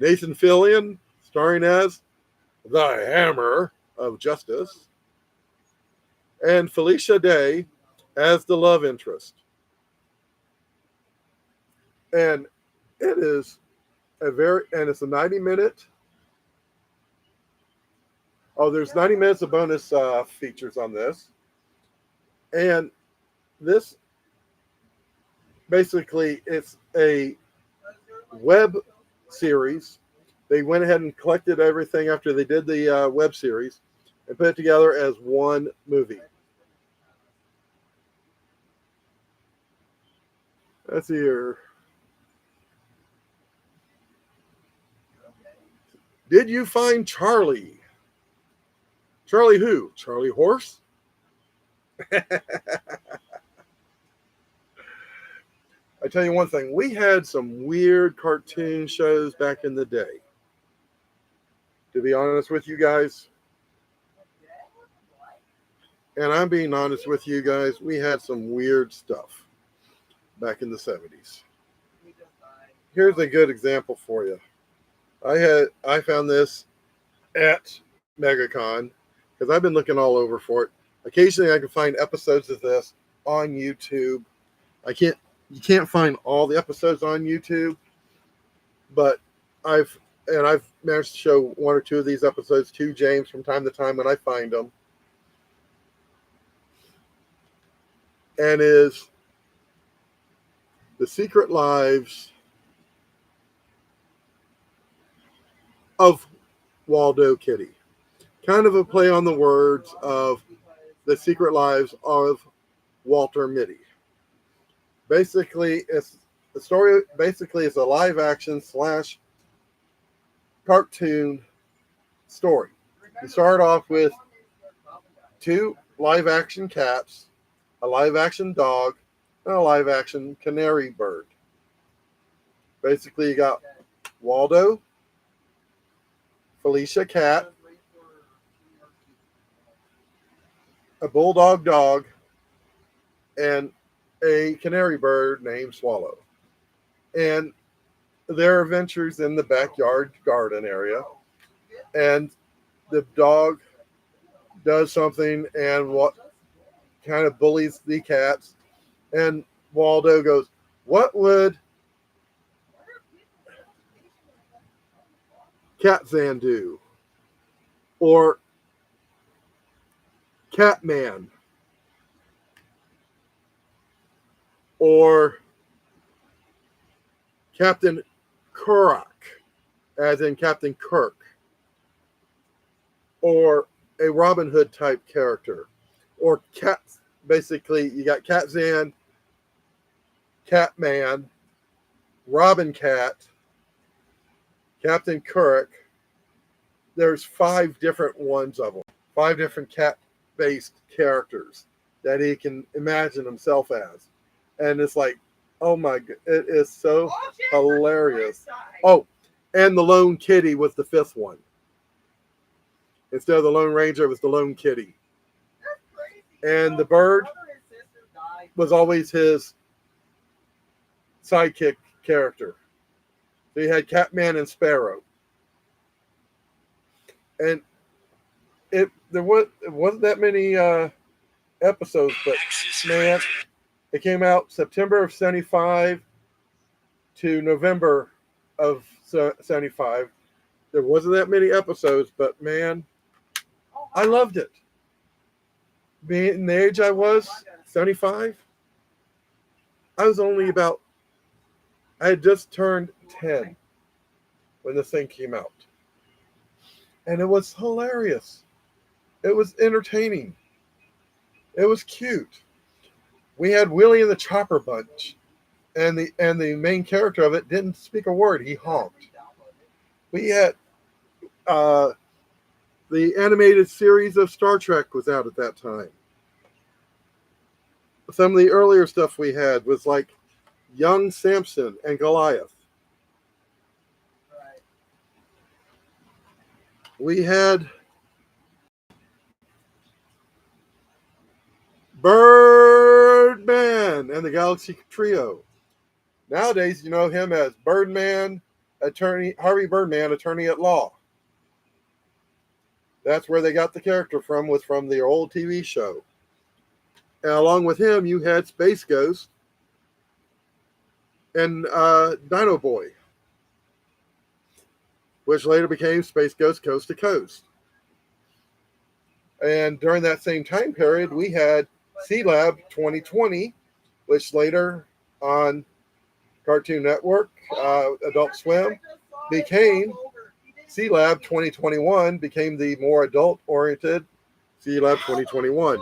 [SPEAKER 2] Nathan Fillion starring as the Hammer of Justice. And Felicia Day as the love interest. And it is it's a 90-minute. Oh, there's 90 minutes of bonus features on this. And this, basically, it's a web series. They went ahead and collected everything after they did the web series and put it together as one movie. Let's see here. Did you find Charlie? Charlie who? Charlie Horse? I tell you one thing. We had some weird cartoon shows back in the day. To be honest with you guys. And I'm being honest with you guys. We had some weird stuff back in the 70s. Here's a good example for you. I found this at MegaCon because I've been looking all over for it. Occasionally I can find episodes of this on YouTube. You can't find all the episodes on YouTube, but I've managed to show one or two of these episodes to James from time to time when I find them. And is The Secret Lives of Waldo Kitty. Kind of a play on the words of The Secret Lives of Walter Mitty. Basically, the story basically is a live action / cartoon story. You start off with 2 live action cats, a live action dog, and a live action canary bird. Basically, you got Waldo, Felicia cat, a bulldog dog, and a canary bird named Swallow. And their adventures in the backyard garden area. And the dog does something and what kind of bullies the cats. And Waldo goes, "What would Catzan do?" Or Catman. Or Captain Kurok, as in Captain Kirk. Or a Robin Hood type character. Or Cat. Basically, you got Catzan, Catman, Robin Cat, Captain Kirk. There's 5 different ones of them. 5 different cat-based characters that he can imagine himself as. And it's like, oh my god, it is so hilarious. Oh, and the Lone Kitty was the 5th one. Instead of the Lone Ranger, it was the Lone Kitty. And the bird was always his sidekick character. So you had Catman and Sparrow. And it wasn't that many episodes, but man, it came out September of 75 to November of 75. There wasn't that many episodes, but man, I loved it. Being the age I was, 75, I was only about, I had just turned 10 when this thing came out. And it was hilarious. It was entertaining. It was cute. We had Willie and the Chopper Bunch, and the main character of it didn't speak a word. He honked. We had the animated series of Star Trek was out at that time. Some of the earlier stuff we had was like Young Samson and Goliath. We had Birdman and the Galaxy Trio. Nowadays, you know him as Birdman, Harvey Birdman, attorney at law. That's where they got the character from, was from the old TV show. And along with him, you had Space Ghost and Dino Boy, which later became Space Ghost Coast to Coast. And during that same time period, we had C-Lab 2020, which later on Cartoon Network, Adult Swim, became C-Lab 2021, became the more adult-oriented C-Lab 2021.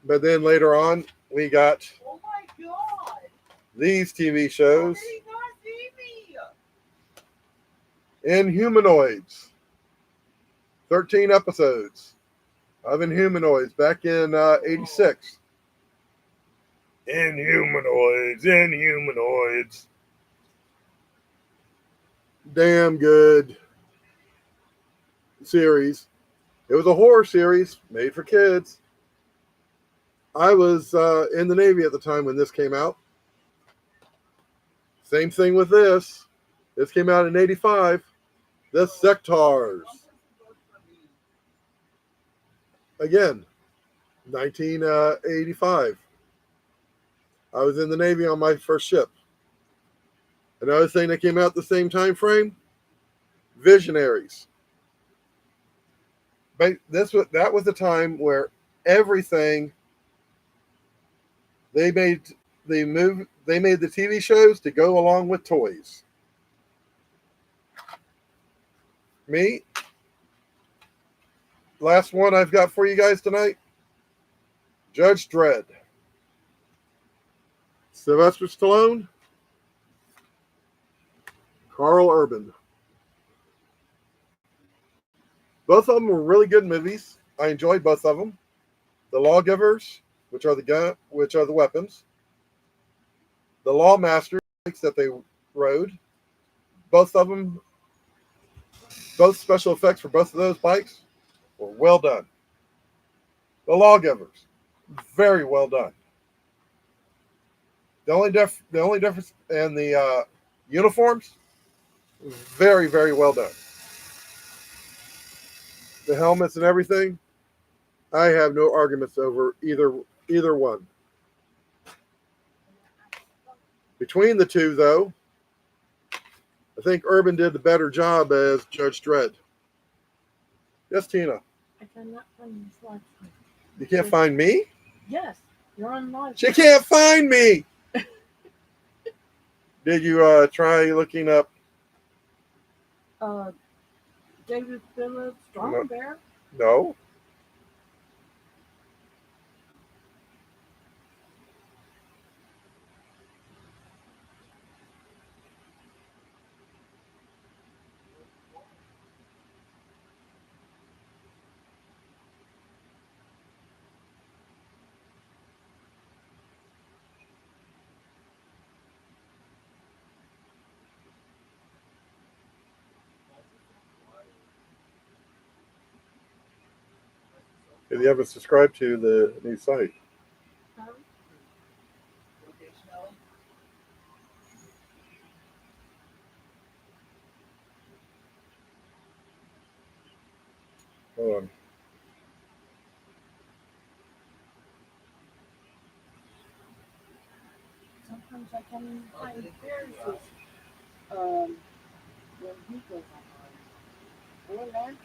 [SPEAKER 2] But then later on, we got these TV shows. Inhumanoids. 13 episodes of Inhumanoids back in 86. Inhumanoids. Damn good series. It was a horror series made for kids. I was in the Navy at the time when this came out. Same thing with this. This came out in 85. The Sectars. Again, 1985. I was in the Navy on my first ship. Another thing that came out the same time frame, Visionaries. But that was the time where everything they made the TV shows to go along with toys. Me, last one I've got for you guys tonight, Judge Dredd. Sylvester Stallone, Carl Urban. Both of them were really good movies. I enjoyed both of them. The Lawgivers, which are the weapons. The Lawmasters that they rode. Both of them, both special effects for both of those bikes were well done. The Lawgivers, very well done. The only difference in the uniforms, very, very well done. The helmets and everything, I have no arguments over either one. Between the two, though, I think Urban did the better job as Judge Dredd. Yes, Tina.
[SPEAKER 4] I cannot find this live stream.
[SPEAKER 2] You can't find me?
[SPEAKER 4] Yes, you're on live.
[SPEAKER 2] She can't find me. Did you try looking up?
[SPEAKER 4] David Phillips, StrongBears.
[SPEAKER 2] No. If you haven't subscribed to the new site. Hold on.
[SPEAKER 4] Sometimes I can't even find Ferris's when he goes online.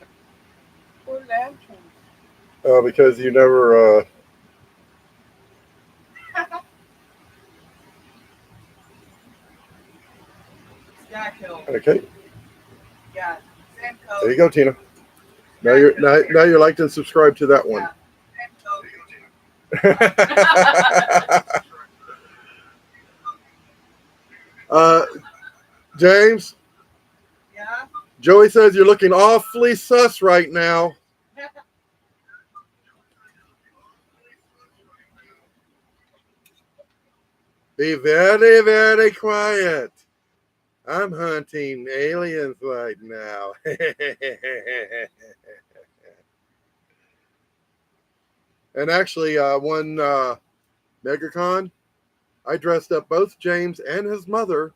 [SPEAKER 4] Or lanterns.
[SPEAKER 2] Because you never. Okay.
[SPEAKER 1] Yeah, same code.
[SPEAKER 2] There you go, Tina. Now you're liked and subscribed to that one. James.
[SPEAKER 1] Yeah.
[SPEAKER 2] Joey says you're looking awfully sus right now. Be very, very quiet. I'm hunting aliens right now. And actually, one MegaCon, I dressed up both James and his mother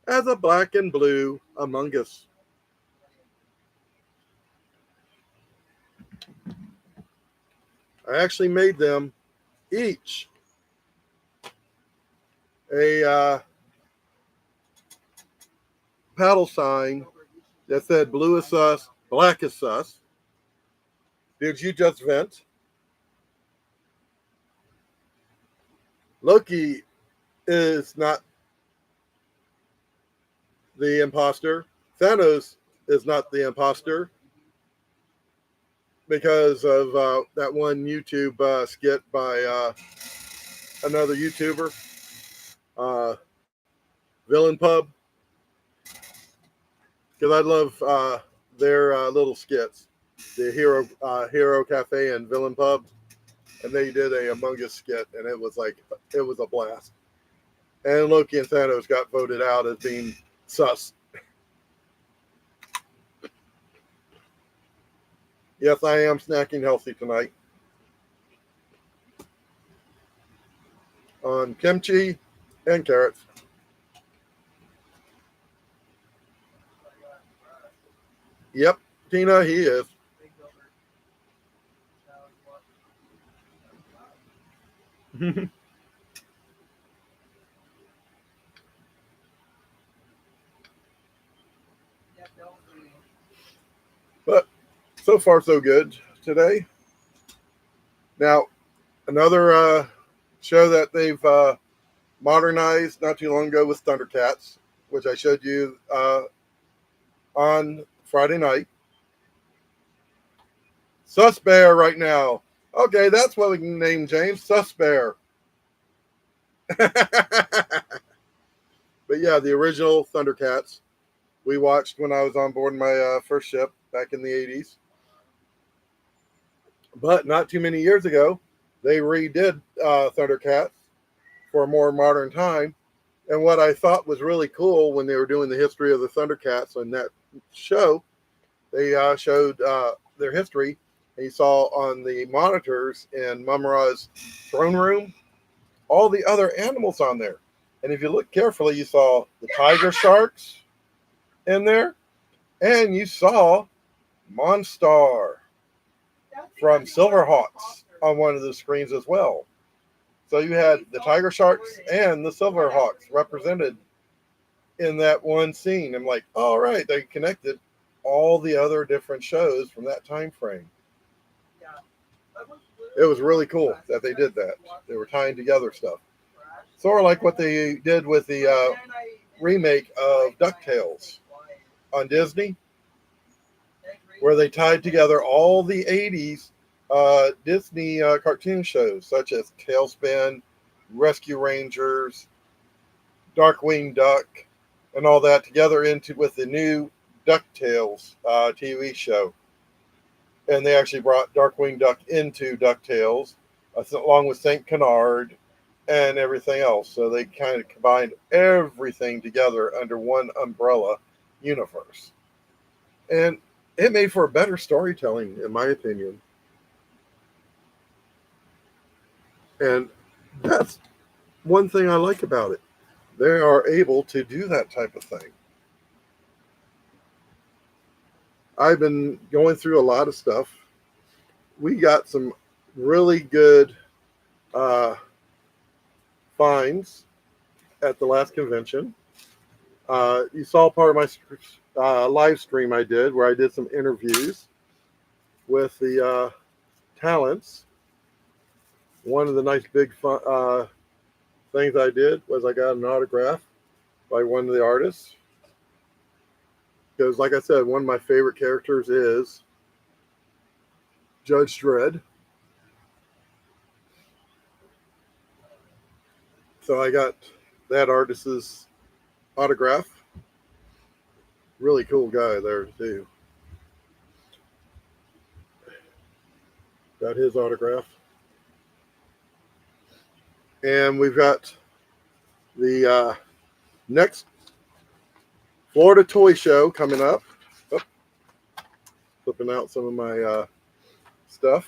[SPEAKER 2] as a black and blue Among Us. I actually made them each a paddle sign that said blue is sus, black is sus. Did you just vent? Loki is not the imposter. Thanos is not the imposter because of that one YouTube skit by another YouTuber, Villain Pub. Because I love their little skits, the Hero Cafe and Villain Pub, and they did a Among Us skit, and it was a blast. And Loki and Thanos got voted out as being sus. Yes, I am snacking healthy tonight on kimchi and carrots. Yep, Tina, he is. But so far, so good today. Now, another show that they've modernized not too long ago was Thundercats, which I showed you on Friday night. Sus Bear right now. Okay, that's what we can name James. Sus Bear. But yeah, the original Thundercats. we watched when I was on board my first ship back in the 80s. But not too many years ago, they redid Thundercats for a more modern time. And what I thought was really cool when they were doing the history of the Thundercats on that show, they showed their history. And you saw on the monitors in Mumra's throne room all the other animals on there. And if you look carefully, you saw the tiger sharks in there, and you saw Monstar from Silverhawks on one of the screens as well. So you had the tiger sharks and the Silverhawks represented in that one scene. I'm like, all right, they connected all the other different shows from that time frame. It was really cool that they did that. They were tying together stuff. Sort of like what they did with the remake of DuckTales on Disney, where they tied together all the 80s Disney cartoon shows, such as Tailspin, Rescue Rangers, Darkwing Duck, and all that together into with the new DuckTales TV show. And they actually brought Darkwing Duck into DuckTales, along with St. Canard and everything else. So they kind of combined everything together under one umbrella universe. And it made for a better storytelling, in my opinion. And that's one thing I like about it. They are able to do that type of thing. I've been going through a lot of stuff. We got some really good finds at the last convention. You saw part of my live stream I did where I did some interviews with the talents. One of the nice big things I did was I got an autograph by one of the artists. Because, like I said, one of my favorite characters is Judge Dredd. So I got that artist's autograph. Really cool guy there, too. Got his autograph. And we've got the next Florida Toy Show coming up. Oh, flipping out some of my stuff.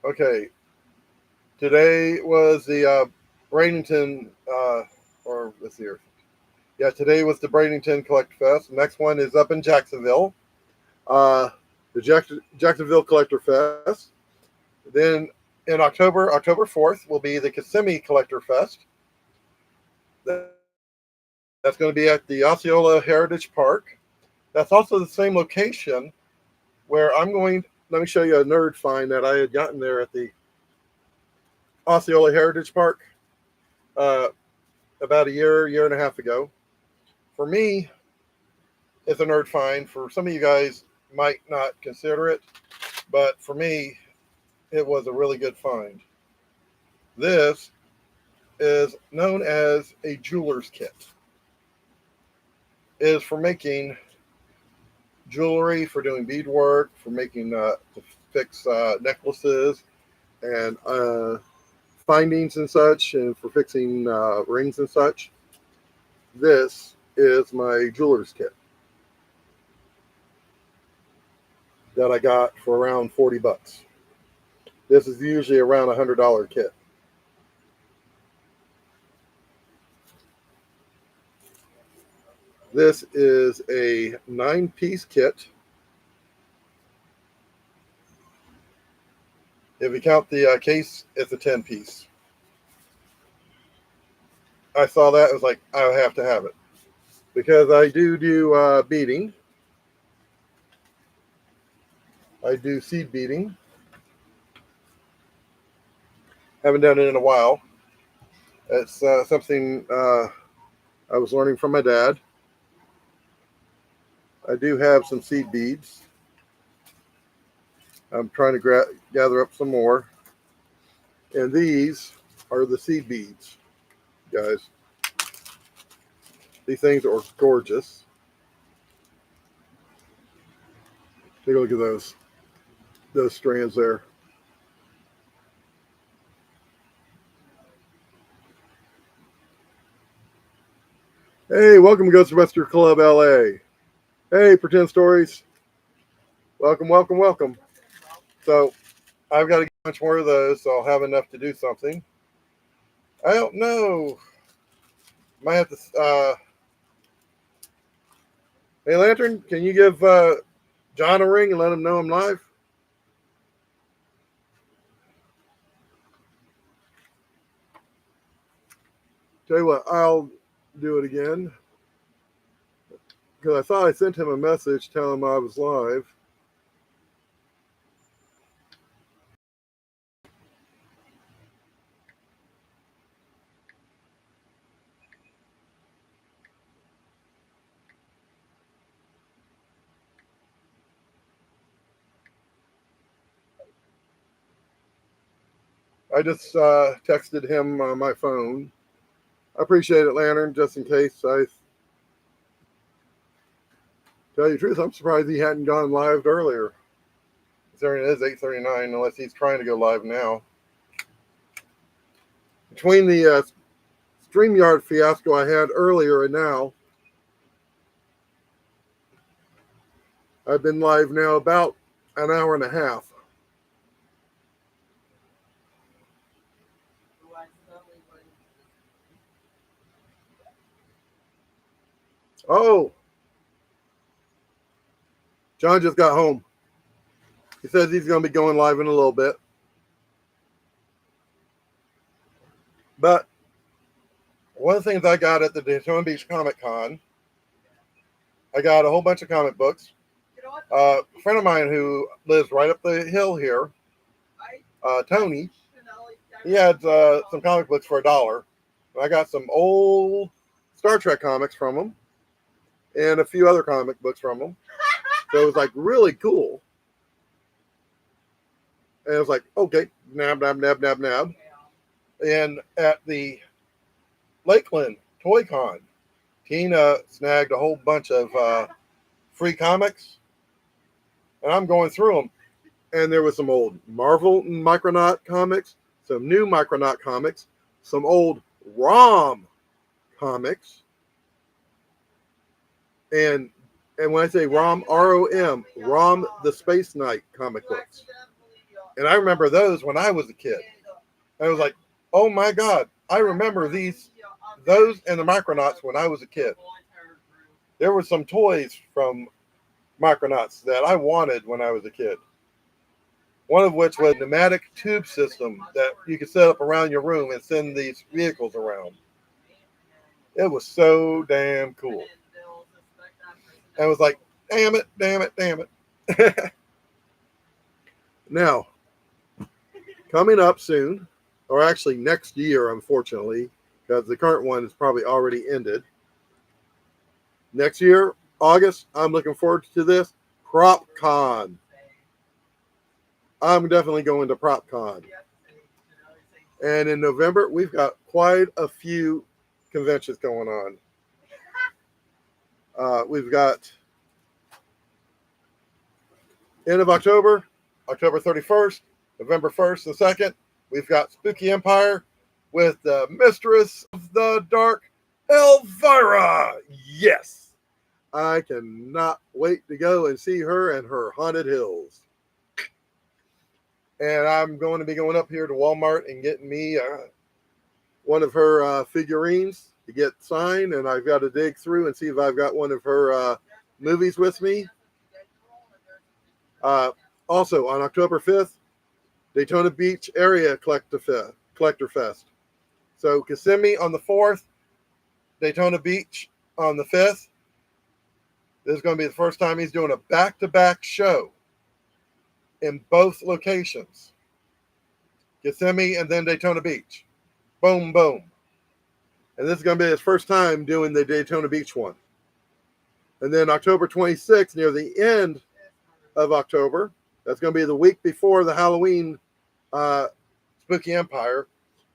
[SPEAKER 2] Okay. Today was the Bradenton, or let's see here. Yeah, today was the Bradenton Collector Fest. The next one is up in Jacksonville. The Jacksonville Collector Fest. Then in October 4th, will be the Kissimmee Collector Fest. That's going to be at the Osceola Heritage Park. That's also the same location where I'm going. Let me show you a nerd find that I had gotten there at the Osceola Heritage Park about a year and a half ago. For me, it's a nerd find. For some of you guys, might not consider it, but for me, it was a really good find. This is known as a jeweler's kit. It is for making jewelry, for doing beadwork, for making to fix necklaces and findings and such, and for fixing rings and such. This is my jeweler's kit that I got for around $40. This is usually around $100 kit. This is a 9-piece kit. If you count the case, it's a 10-piece. I saw that, I was like, I have to have it. Because I do beading. I do seed beading. Haven't done it in a while. It's something I was learning from my dad. I do have some seed beads. I'm trying to gather up some more. And these are the seed beads, guys. These things are gorgeous. Take a look at those strands there. Hey, welcome to Ghostbuster Club LA. Hey, Pretend Stories. Welcome, welcome, welcome. So I've got to get a bunch more of those, so I'll have enough to do something. I don't know. Might have to. Hey, Lantern, can you give John a ring and let him know I'm live? Tell you what, I'll do it again. Because I thought I sent him a message telling him I was live. I just texted him on my phone. I appreciate it, Lantern, just in case. I tell you the truth, I'm surprised he hadn't gone live earlier. There it is, 8:39, unless he's trying to go live now. Between the StreamYard fiasco I had earlier and now, I've been live now about an hour and a half. Oh, John just got home. He says he's going to be going live in a little bit. But one of the things I got at the Daytona Beach Comic Con, I got a whole bunch of comic books. A friend of mine who lives right up the hill here, Tony, he had some comic books for $1. I got some old Star Trek comics from him and a few other comic books from him. So it was like really cool. And I was like, okay, nab, nab, nab, nab, nab. And at the Lakeland Toy Con, Tina snagged a whole bunch of free comics. And I'm going through them. And there was some old Marvel Micronaut comics, some new Micronaut comics, some old ROM comics. And when I say ROM, ROM, ROM the Space Knight comic books. And I remember those when I was a kid. I was like, oh my God, I remember those and the Micronauts when I was a kid. There were some toys from Micronauts that I wanted when I was a kid. One of which was a pneumatic tube system that you could set up around your room and send these vehicles around. It was so damn cool. And I was like, damn it, damn it, damn it. Now, coming up soon, or actually next year, unfortunately, because the current one is probably already ended. Next year, August, I'm looking forward to this, PropCon. I'm definitely going to PropCon. And in November, we've got quite a few conventions going on. We've got end of October, October 31st, November 1st and 2nd, we've got Spooky Empire with the Mistress of the Dark, Elvira. Yes, I cannot wait to go and see her and her haunted hills. And I'm going to be going up here to Walmart and getting me one of her figurines to get signed. And I've got to dig through and see if I've got one of her movies with me. Also, on October 5th, Daytona Beach Area Collector Fest. So Kissimmee on the 4th, Daytona Beach on the 5th. This is going to be the first time he's doing a back-to-back show in both locations. Kissimmee and then Daytona Beach. Boom, boom. And this is going to be his first time doing the Daytona Beach one. And then October 26th, near the end of October, that's going to be the week before the Halloween Spooky Empire.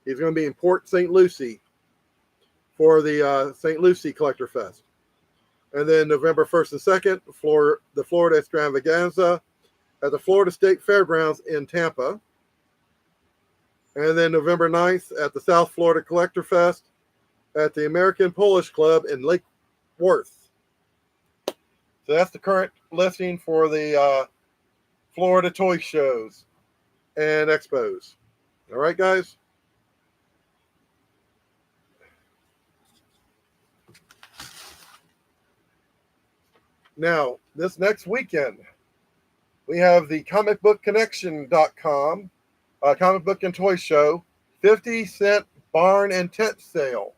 [SPEAKER 2] He's going to be in Port St. Lucie for the St. Lucie Collector Fest. And then November 1st and 2nd, the Florida Extravaganza at the Florida State Fairgrounds in Tampa. And then November 9th at the South Florida Collector Fest at the American Polish Club in Lake Worth. So that's the current listing for the Florida toy shows and expos. All right, guys? Now, this next weekend, we have the comicbookconnection.com comic book and toy show 50-cent barn and tent sale.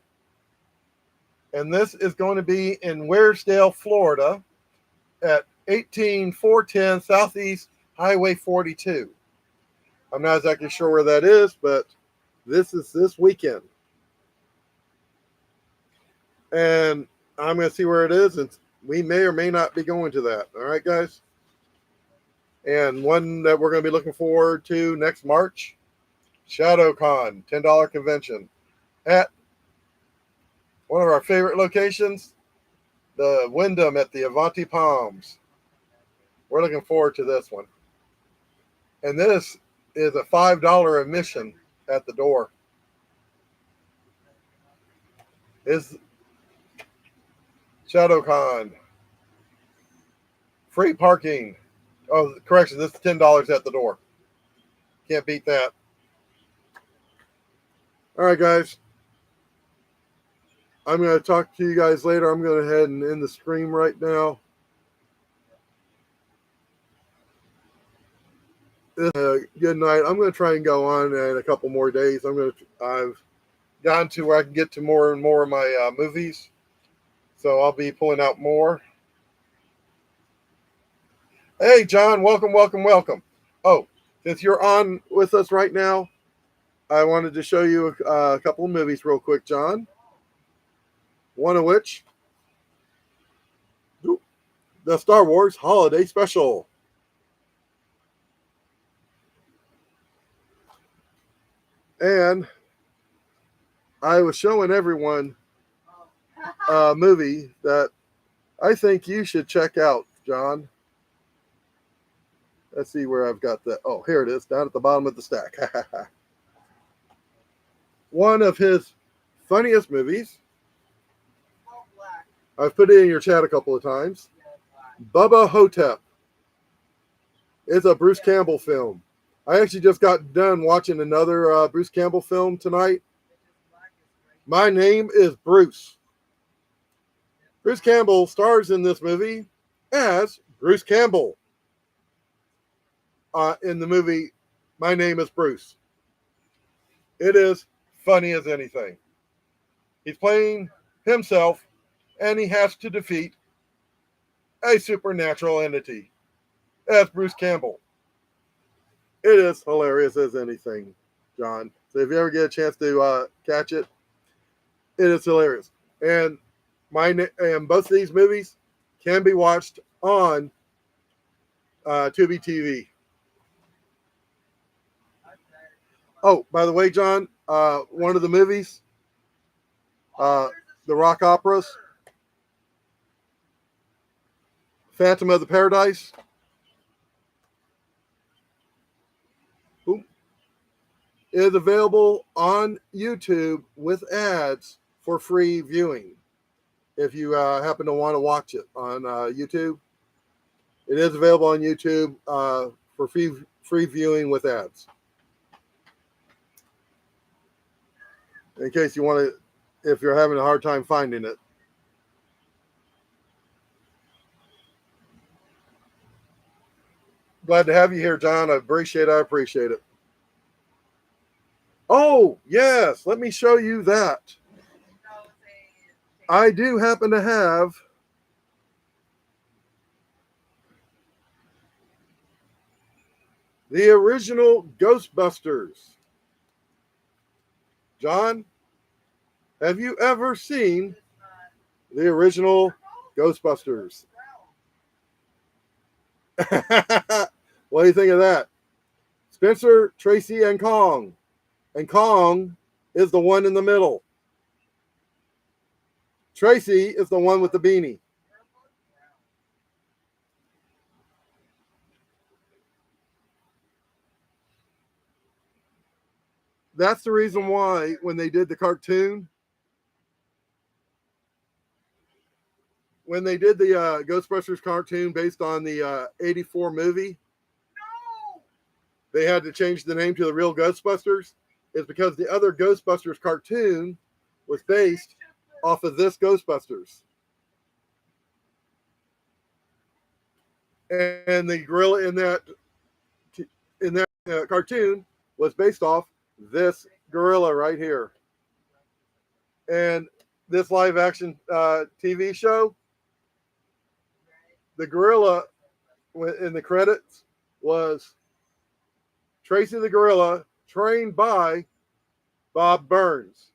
[SPEAKER 2] And this is going to be in Wearsdale, Florida at 18410 Southeast Highway 42. I'm not exactly sure where that is, but this is this weekend. And I'm going to see where it is, and we may or may not be going to that. All right, guys? And one that we're going to be looking forward to next March, ShadowCon, $10 convention at one of our favorite locations, the Wyndham at the Avanti Palms. We're looking forward to this one. And this is a $5 admission at the door. Is ShadowCon. Free parking. Oh, correction, this is $10 at the door. Can't beat that. All right, guys. I'm going to talk to you guys later. I'm going to head and end the stream right now. Good night. I'm going to try and go on in a couple more days. I've gotten to where I can get to more and more of my movies. So I'll be pulling out more. Hey, John, welcome, welcome, welcome. Oh, since you're on with us right now, I wanted to show you a couple of movies real quick, John. One of which, the Star Wars Holiday Special. And I was showing everyone a movie that I think you should check out, John. Let's see where I've got that. Oh, here it is, down at the bottom of the stack. One of his funniest movies. I've put it in your chat a couple of times. Bubba Hotep. It's a Bruce Campbell film. I actually just got done watching another Bruce Campbell film tonight. My Name is Bruce. Bruce Campbell stars in this movie as Bruce Campbell. In the movie, My Name is Bruce. It is funny as anything. He's playing himself, and he has to defeat a supernatural entity as Bruce Campbell. It is hilarious as anything, John. So if you ever get a chance to catch it, it is hilarious. And both of these movies can be watched on Tubi TV. Oh, by the way, John, one of the movies, the rock operas, Phantom of the Paradise, is available on YouTube with ads for free viewing. If you happen to want to watch it on YouTube, it is available on YouTube for free viewing with ads. In case you want to, if you're having a hard time finding it. Glad to have you here, John. I appreciate it. Oh, yes. Let me show you that. I do happen to have the original Ghostbusters. John, have you ever seen the original Ghostbusters? What do you think of that? Spencer, Tracy, and Kong. And Kong is the one in the middle. Tracy is the one with the beanie. That's the reason why when they did the cartoon, when they did the Ghostbusters cartoon based on the 84 movie, they had to change the name to the real Ghostbusters, is because the other Ghostbusters cartoon was based off of this Ghostbusters. And the gorilla in that cartoon was based off this gorilla right here. And this live action TV show, the gorilla in the credits was Tracy the gorilla, trained by Bob Burns.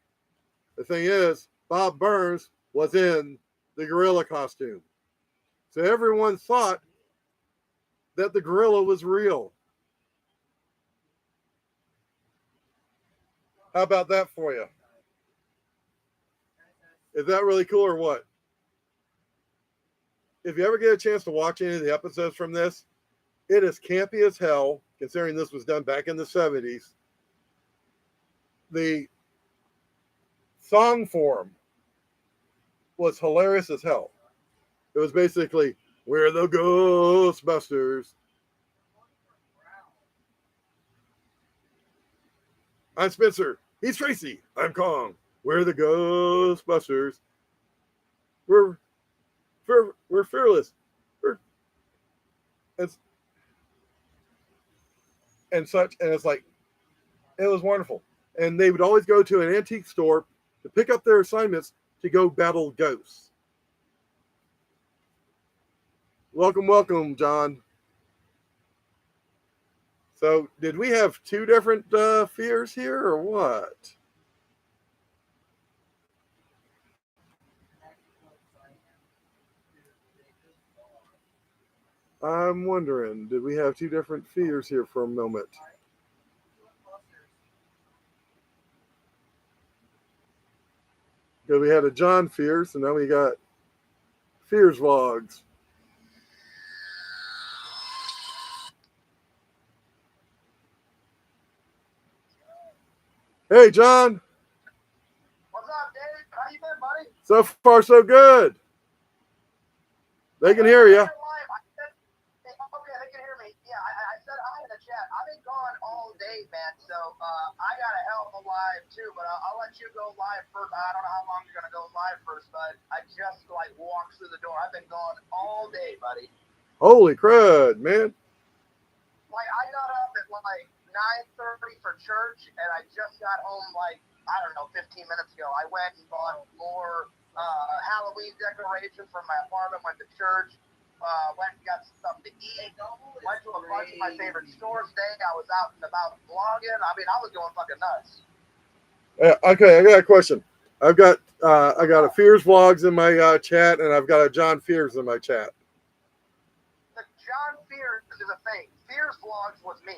[SPEAKER 2] The thing is, Bob Burns was in the gorilla costume. So everyone thought that the gorilla was real. How about that for you? Is that really cool or what? If you ever get a chance to watch any of the episodes from this, it is campy as hell, considering this was done back in the 70s. The song form was hilarious as hell. It was basically, we're the Ghostbusters. I'm Spencer. He's Tracy. I'm Kong. We're the Ghostbusters. We're fearless. And such. And it's like, it was wonderful. And they would always go to an antique store to pick up their assignments to go battle ghosts. Welcome, welcome, John. So, did we have two different fears here or what? I'm wondering, did we have two different fears here for a moment? Because we had a John Fears, and now we got Fears Vlogs. Hey, John.
[SPEAKER 5] What's up, Dave? How you been, buddy?
[SPEAKER 2] So far, so good. They can hear you.
[SPEAKER 5] Okay, they can hear me. Yeah, I said hi in the chat. I've been gone all day, man, so I got a hell of a live, too, but I'll let you go live first. I don't know how long you're going to go live first, but I just, walked through the door. I've been gone all day, buddy.
[SPEAKER 2] Holy crud, man.
[SPEAKER 5] I got up at, 9:30 for church, and I just got home, 15 minutes ago. I went and bought more Halloween decorations from my apartment, went to church, went and got something to eat, went to a bunch of my favorite stores today. I was out and about vlogging. I mean, I was going fucking nuts.
[SPEAKER 2] Okay, I got a question. I got a Fears Vlogs in my chat, and I've got a John Fears in my chat.
[SPEAKER 5] The John Fears is a thing. Fears Vlogs was me.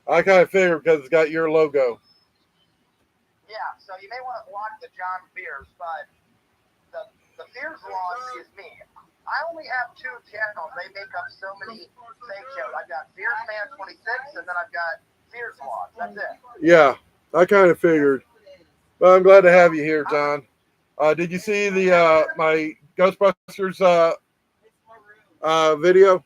[SPEAKER 2] I kind of figured because it's got your logo.
[SPEAKER 5] Yeah, so you may want to block the John Fears, but the Fears Vlogs is me. I only have two channels. They make up so many fake shows. I've got Fears Man 26, and then I've got Fears Vlogs. That's it.
[SPEAKER 2] Yeah, I kind of figured. Well, I'm glad to have you here, John. Did you see the my Ghostbusters video?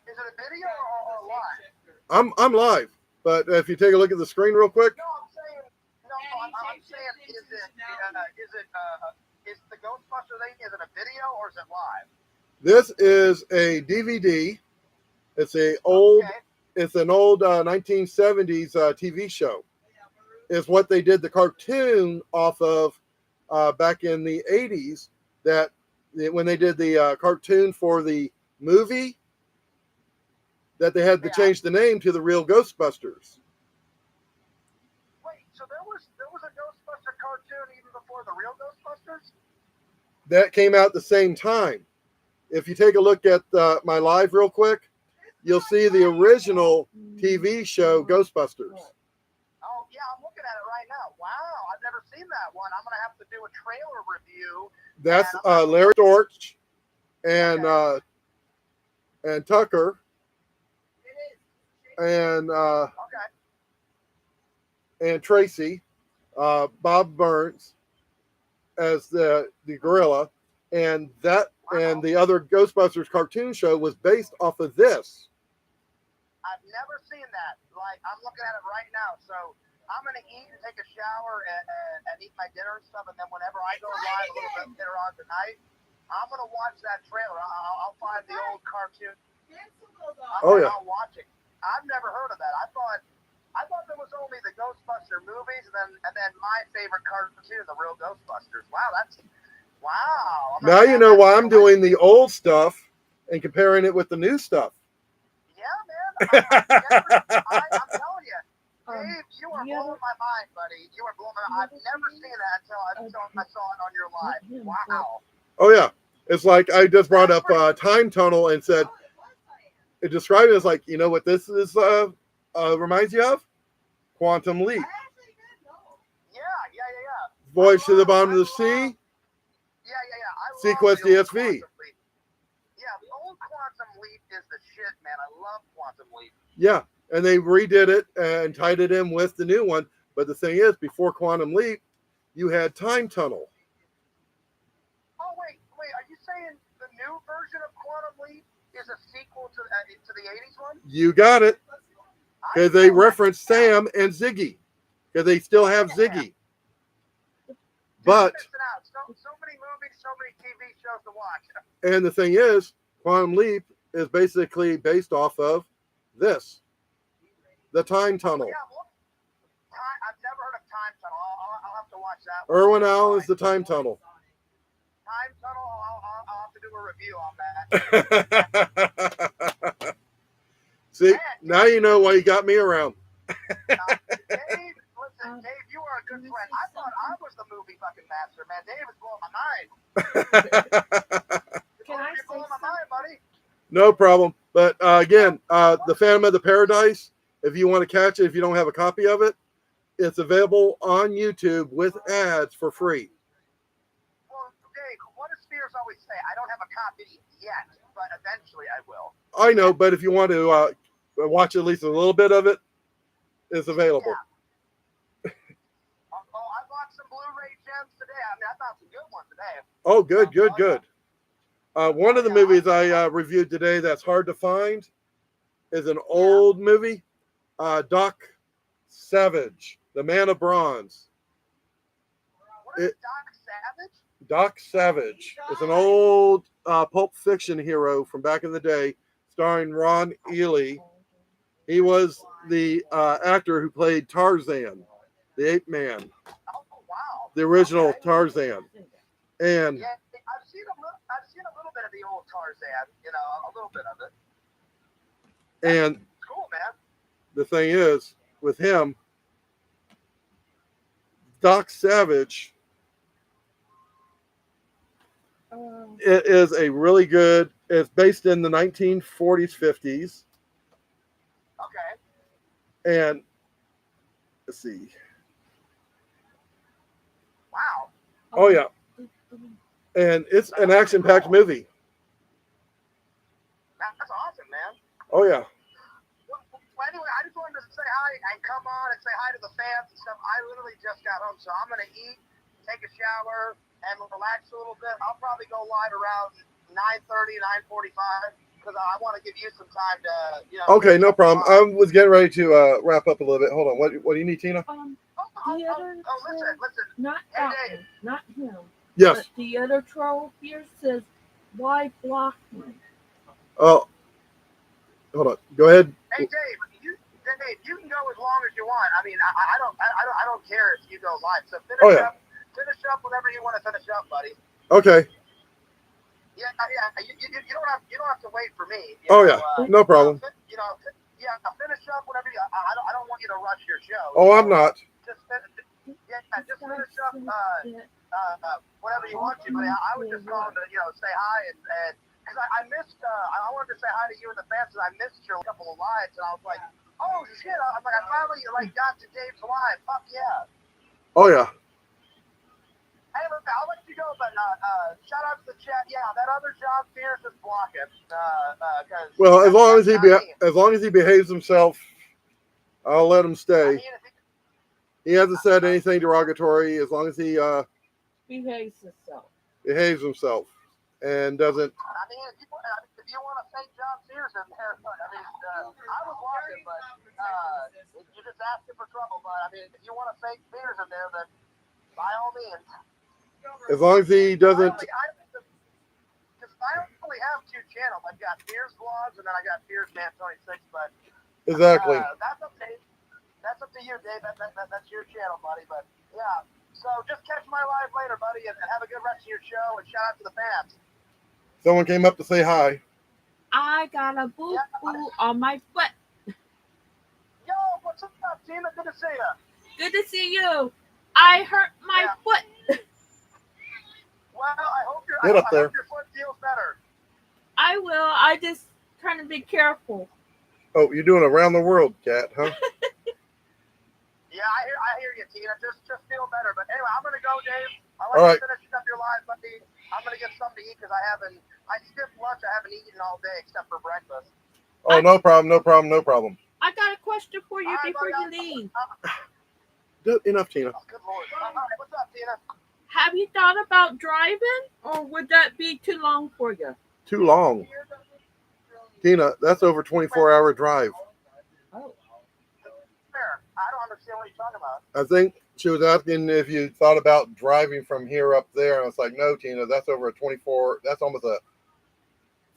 [SPEAKER 5] Is it a video or live?
[SPEAKER 2] I'm live, but if you take a look at the screen real quick.
[SPEAKER 5] No, I'm saying, is the Ghostbuster thing, is it a video or is it live?
[SPEAKER 2] This is a DVD. It's an old 1970s TV show. Is what they did the cartoon off of back in the 80s. That when they did the cartoon for the movie, that they had to change the name to the real Ghostbusters.
[SPEAKER 5] Wait, so there was a Ghostbuster cartoon even before the real Ghostbusters?
[SPEAKER 2] That came out at the same time. If you take a look at my live real quick, you'll see the original TV show Ghostbusters.
[SPEAKER 5] Oh, yeah, I'm looking at it right now. Wow, I've never seen that one. I'm gonna have to do a trailer review.
[SPEAKER 2] That's Larry Storch and
[SPEAKER 5] Okay.
[SPEAKER 2] and Tucker and
[SPEAKER 5] Okay.
[SPEAKER 2] and Tracy, Bob Burns as the gorilla, and that and the other Ghostbusters cartoon show was based off of this.
[SPEAKER 5] I've never seen that. Like, I'm looking at it right now. So I'm gonna eat and take a shower and eat my dinner and stuff, and then whenever I go live a little bit later on tonight, I'm gonna watch that trailer. I'll find the old cartoon. I'll watch it. I've never heard of that. I thought there was only the Ghostbuster movies, and then my favorite cartoon, the real Ghostbusters. Wow.
[SPEAKER 2] Now you know why I'm doing the old stuff and comparing it with the new stuff.
[SPEAKER 5] Yeah, man. I'm telling you, Dave, you are blowing my mind, buddy. You are blowing my mind. I've never seen that until I saw it on your live. Wow.
[SPEAKER 2] Oh yeah, it's like I just brought up Time Tunnel and said it described it as like, you know what this is reminds you of? Quantum Leap.
[SPEAKER 5] Yeah.
[SPEAKER 2] Voyage to the Bottom of the Sea.
[SPEAKER 5] Yeah.
[SPEAKER 2] Sequence DSV.
[SPEAKER 5] Yeah, the old Quantum Leap is the shit, man. I love Quantum Leap.
[SPEAKER 2] Yeah, and they redid it and tied it in with the new one. But the thing is, before Quantum Leap, you had Time Tunnel.
[SPEAKER 5] Oh wait, are you saying the new version of Quantum Leap is a sequel to the 80s one?
[SPEAKER 2] You got it. Because they reference Sam and Ziggy. Because they still have Ziggy. But
[SPEAKER 5] so many movies, so many TV shows to watch.
[SPEAKER 2] And the thing is, Quantum Leap is basically based off of this, the Time Tunnel.
[SPEAKER 5] Yeah, I've never heard of Time Tunnel. I'll have to watch that one.
[SPEAKER 2] Irwin Allen's the Time Tunnel.
[SPEAKER 5] Time Tunnel. I'll have to do a review on that.
[SPEAKER 2] See, now you know why you got me around.
[SPEAKER 5] Dave, listen, Dave, you are a good friend. I thought I was the movie fucking master, man. Dave is blowing my mind.
[SPEAKER 4] Can I
[SPEAKER 5] You're
[SPEAKER 4] say
[SPEAKER 5] blowing my
[SPEAKER 4] something?
[SPEAKER 5] mind, buddy.
[SPEAKER 2] No problem. But again, the Phantom of the Paradise, if you want to catch it, if you don't have a copy of it, it's available on YouTube with ads for free.
[SPEAKER 5] Well, Dave, what does Spears always say? I don't have a copy yet, but eventually I will.
[SPEAKER 2] I know, but if you want to watch at least a little bit of it, it's available.
[SPEAKER 5] Yeah. I bought some Blu-ray gems today. I mean, I found some good ones today.
[SPEAKER 2] Oh, good. One of the movies I reviewed today that's hard to find is an old movie, Doc Savage, The Man of Bronze.
[SPEAKER 5] What is Doc Savage?
[SPEAKER 2] Doc Savage is an old Pulp Fiction hero from back in the day, starring Ron Ely. He was the actor who played Tarzan, the ape man, the original Tarzan. And
[SPEAKER 5] yeah, I've seen a little bit of the old Tarzan, a little bit of it.
[SPEAKER 2] And
[SPEAKER 5] That's cool, man.
[SPEAKER 2] the thing is, with him, Doc Savage, it is a really good, it's based in the 1940s, 50s.
[SPEAKER 5] Okay.
[SPEAKER 2] And let's see.
[SPEAKER 5] Wow.
[SPEAKER 2] Oh, yeah. And it's an action-packed movie.
[SPEAKER 5] That's awesome, man.
[SPEAKER 2] Oh, yeah.
[SPEAKER 5] Well, anyway, I just wanted to say hi and come on and say hi to the fans and stuff. I literally just got home, so I'm going to eat, take a shower, and relax a little bit. I'll probably go live around 9:30, 9:45, because I want to give you some time to,
[SPEAKER 2] Okay, no problem. I was getting ready to wrap up a little bit. Hold on. What do you need, Tina?
[SPEAKER 5] Listen.
[SPEAKER 4] Not
[SPEAKER 5] Hey,
[SPEAKER 4] that
[SPEAKER 5] Dave.
[SPEAKER 4] one, not him.
[SPEAKER 2] Yes.
[SPEAKER 4] But the other troll here says, "Why block me?"
[SPEAKER 2] Oh, hold on. Go ahead.
[SPEAKER 5] Hey, Dave, you can go as long as you want. I mean, I don't care if you go live. So finish up whatever you want to finish up, buddy.
[SPEAKER 2] Okay.
[SPEAKER 5] Yeah. You don't have to wait for me.
[SPEAKER 2] No problem.
[SPEAKER 5] Finish up whatever you. I don't want you to rush your show.
[SPEAKER 2] Oh, I'm not.
[SPEAKER 5] Just finish up whatever you want to. But I was just calling to say hi and because I missed. I wanted to say hi to you and the fans, and I missed your couple of lives, and I was like, Oh shit! I'm like, I finally like got to Dave's live. Fuck yeah!
[SPEAKER 2] Oh yeah.
[SPEAKER 5] Hey, look, I'll let you go, but shout out to the chat. Yeah, that other John Spears is blocking. Cause
[SPEAKER 2] Well, as long as
[SPEAKER 5] that's not me.
[SPEAKER 2] as long as he behaves himself, I'll let him
[SPEAKER 5] I
[SPEAKER 2] stay.
[SPEAKER 5] mean,
[SPEAKER 2] He hasn't said anything derogatory. As long as he
[SPEAKER 4] Behaves himself.
[SPEAKER 2] behaves himself and doesn't.
[SPEAKER 5] I mean, if you want to thank John Sears in there, I mean, I was watching, but you just asking for trouble. But I mean, if you want to thank Sears in there, then by all means.
[SPEAKER 2] As long as he doesn't.
[SPEAKER 5] Because I only have 2 channels. I've got Sears Vlogs, and then I got Sears Man 26. But
[SPEAKER 2] Exactly.
[SPEAKER 5] that's up to you, Dave. That's your channel, buddy. But yeah. So just catch my live later, buddy, and have a good rest of your show. And shout out to the fans.
[SPEAKER 2] Someone came up to say hi.
[SPEAKER 4] I got a boo boo on my foot.
[SPEAKER 5] Yo, what's up, Tina? Good to see you.
[SPEAKER 4] Good to see you. I hurt my foot.
[SPEAKER 5] Well, I hope
[SPEAKER 2] Get up there.
[SPEAKER 5] your foot feels better.
[SPEAKER 4] I will. I just trying to be careful.
[SPEAKER 2] Oh, you're doing around the world, cat, huh?
[SPEAKER 5] Yeah, I hear you, Tina. Just feel better. But anyway, I'm gonna go, Dave. I'll
[SPEAKER 2] All
[SPEAKER 5] let
[SPEAKER 2] right.
[SPEAKER 5] you finish up your live, buddy. I'm gonna get something to eat because I skipped lunch. I haven't eaten all day except for breakfast.
[SPEAKER 2] Oh, no problem, no problem, no problem.
[SPEAKER 4] I got a question for you
[SPEAKER 5] All right,
[SPEAKER 4] before
[SPEAKER 5] buddy,
[SPEAKER 4] you leave.
[SPEAKER 2] Enough, Tina.
[SPEAKER 5] Oh, good Lord. All right, what's up, Tina?
[SPEAKER 4] Have you thought about driving, or would that be too long for you?
[SPEAKER 2] Too long. Tina, that's over 24-hour drive.
[SPEAKER 4] Oh.
[SPEAKER 5] Fair. I don't understand what you're talking about.
[SPEAKER 2] I think she was asking if you thought about driving from here up there. And I was like, no, Tina, that's over that's almost a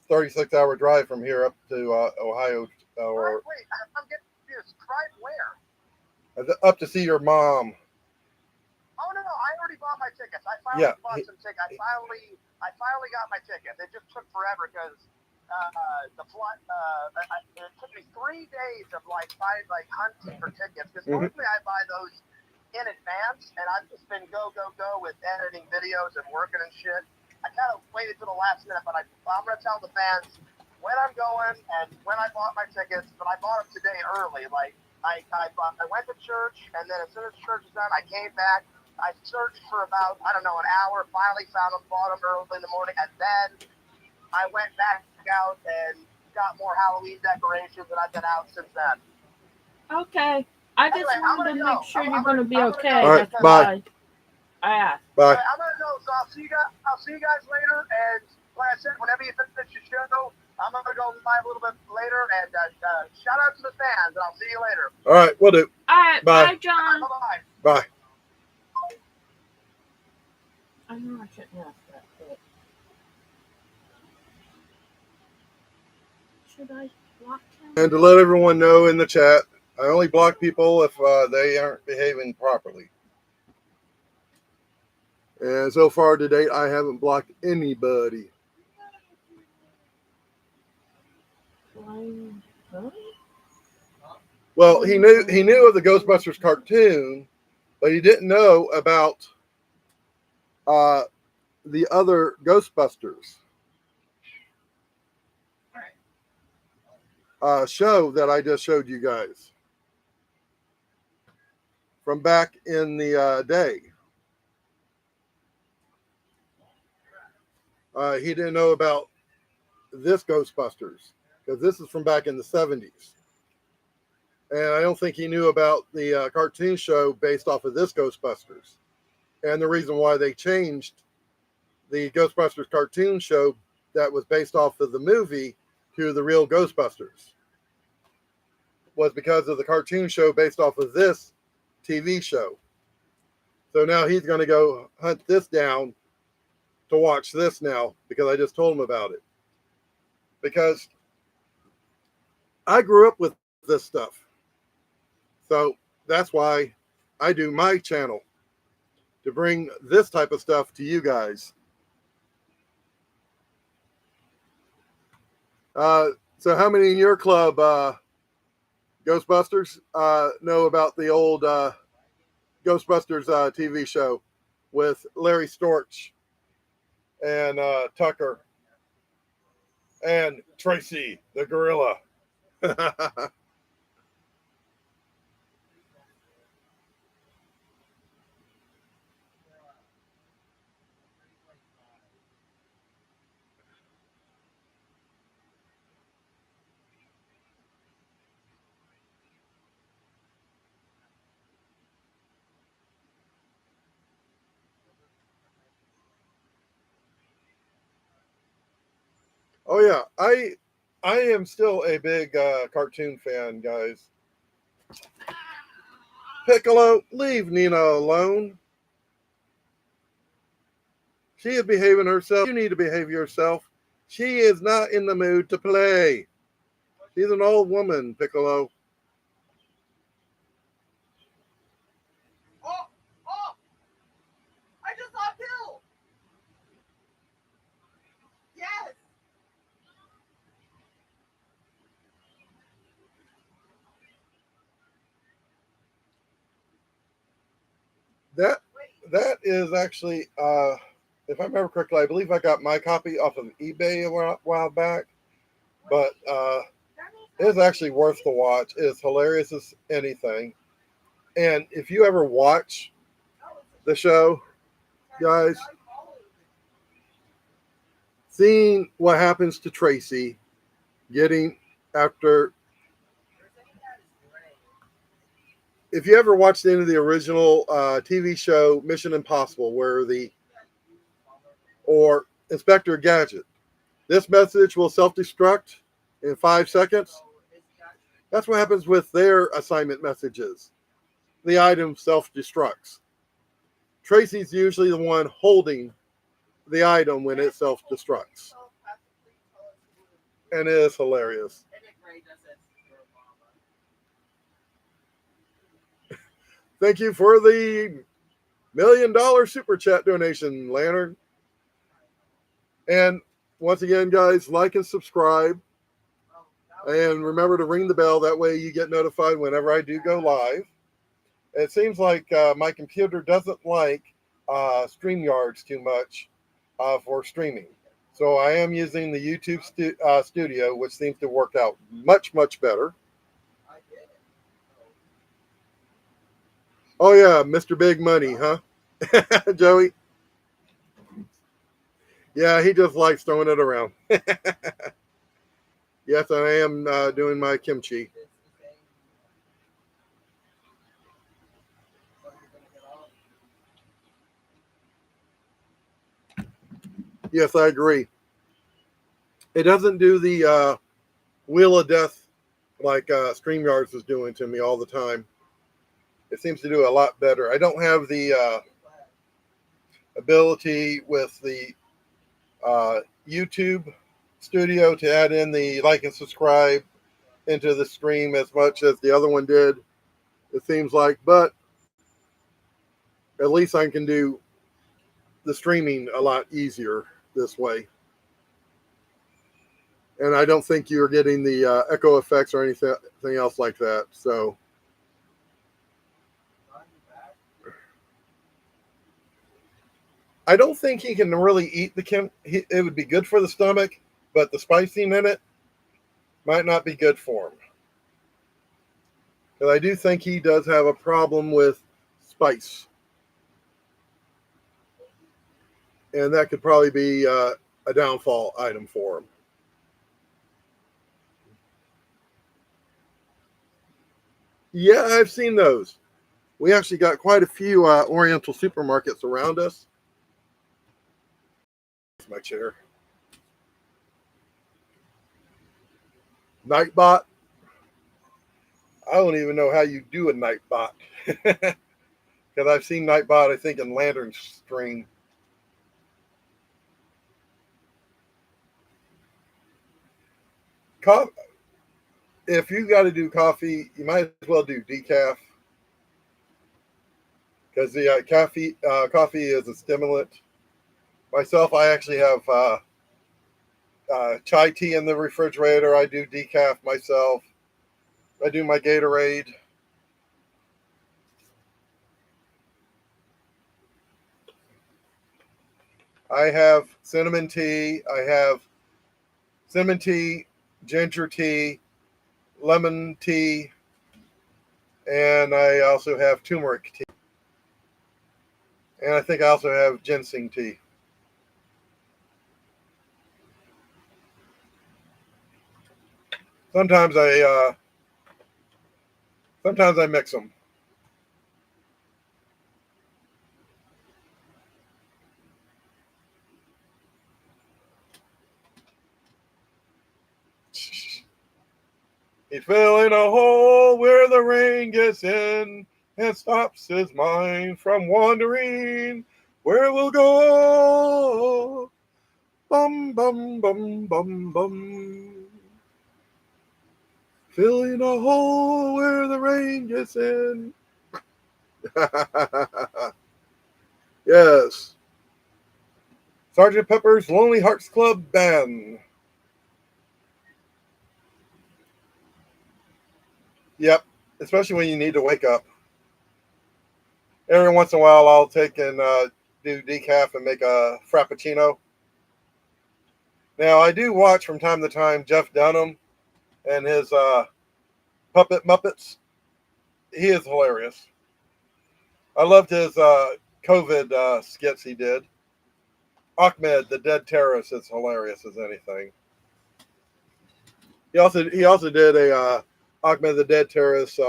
[SPEAKER 2] 36-hour drive from here up to Ohio.
[SPEAKER 5] Wait, I'm getting confused. Drive where?
[SPEAKER 2] Up to see your mom.
[SPEAKER 5] Oh no, I already bought my tickets. I finally bought some tickets. I finally got my tickets. It just took forever because the flight. It took me 3 days of hunting for tickets because normally I buy those in advance, and I've just been go with editing videos and working and shit. I kind of waited till the last minute, but I'm gonna tell the fans when I'm going and when I bought my tickets. But I bought them today early. Like I went to church, and then as soon as church was done, I came back. I searched for about, an hour, finally found them, bought them early in the morning, and then I went back out and got more Halloween decorations, and I've been out since then.
[SPEAKER 4] Okay. I just
[SPEAKER 5] Anyway,
[SPEAKER 4] wanted to make sure you're going to be okay.
[SPEAKER 2] All right,
[SPEAKER 4] That's
[SPEAKER 2] bye.
[SPEAKER 4] why I asked.
[SPEAKER 2] Bye.
[SPEAKER 5] I'm gonna go, so I'll see you guys later, and like I said, whenever you finish your show, I'm gonna go live a little bit later, and shout out to the fans, and I'll see you later.
[SPEAKER 2] All right, we'll do.
[SPEAKER 4] All right.
[SPEAKER 2] Bye.
[SPEAKER 4] Bye, John.
[SPEAKER 5] Bye-bye.
[SPEAKER 2] Bye.
[SPEAKER 4] I know I shouldn't ask that, but should I block him?
[SPEAKER 2] And to let everyone know in the chat, I only block people if they aren't behaving properly. And so far to date, I haven't blocked anybody.
[SPEAKER 4] Huh?
[SPEAKER 2] Well, he knew of the Ghostbusters cartoon, but he didn't know about the other Ghostbusters show that I just showed you guys from back in the day. He didn't know about this Ghostbusters because this is from back in the 70s. And I don't think he knew about the cartoon show based off of this Ghostbusters. And the reason why they changed the Ghostbusters cartoon show that was based off of the movie to the real Ghostbusters was because of the cartoon show based off of this TV show. So now he's going to go hunt this down to watch this now because I just told him about it. Because I grew up with this stuff. So that's why I do my channel, to bring this type of stuff to you guys. So how many in your club, Ghostbusters, know about the old Ghostbusters TV show with Larry Storch and Tucker and Tracy the gorilla? Oh yeah, I am still a big cartoon fan, guys. Piccolo, leave Nina alone. She is behaving herself. You need to behave yourself. She is not in the mood to play. She's an old woman, Piccolo.
[SPEAKER 1] Oh, oh! I just saw Bill. Yes.
[SPEAKER 2] That that is actually, if I remember correctly, I believe I got my copy off of eBay a while back. But it is actually worth the watch. It's hilarious as anything. And if you ever watch the show, guys, seeing what happens to Tracy getting after, if you ever watched any of the original TV show Mission Impossible, where or Inspector Gadget, this message will self-destruct in 5 seconds. That's what happens with their assignment messages. The item self-destructs. Tracy's usually the one holding the item when it self-destructs. And it is hilarious. Thank you for the $1 million super chat donation, Lantern. And once again, guys, like and subscribe. And remember to ring the bell. That way you get notified whenever I do go live. It seems like my computer doesn't like StreamYards too much for streaming. So I am using the YouTube Studio, which seems to work out much, much better. Oh, yeah, Mr. Big Money, huh? Joey? Yeah, he just likes throwing it around. Yes, I am doing my kimchi. Yes, I agree. It doesn't do the Wheel of Death like StreamYards is doing to me all the time. It seems to do a lot better. I don't have the ability with the YouTube Studio to add in the like and subscribe into the stream as much as the other one did, it seems like. But at least I can do the streaming a lot easier this way. And I don't think you're getting the echo effects or anything else like that. So I don't think he can really eat the it would be good for the stomach, but the spicing in it might not be good for him. Because I do think he does have a problem with spice. And that could probably be a downfall item for him. Yeah, I've seen those. We actually got quite a few Oriental supermarkets around us. My chair. Nightbot. I don't even know how you do a Nightbot. Because I've seen Nightbot, I think, in Lantern Stream. If you got to do coffee, you might as well do decaf. Because the coffee is a stimulant. Myself, I actually have chai tea in the refrigerator. I do decaf myself. I do my Gatorade. I have cinnamon tea. I have cinnamon tea, ginger tea, lemon tea, and I also have turmeric tea. And I think I also have ginseng tea. Sometimes I mix them. He's filling a hole where the rain gets in and stops his mind from wandering. Where we'll go. Bum, bum, bum, bum, bum. Filling a hole where the rain gets in. Yes. Sergeant Pepper's Lonely Hearts Club Band. Yep. Especially when you need to wake up. Every once in a while, I'll take and do decaf and make a frappuccino. Now, I do watch from time to time Jeff Dunham and his Puppet Muppets. He is hilarious. I loved his COVID skits he did. Ahmed, the dead terrorist, is hilarious as anything. He also did a Ahmed the Dead Terrorist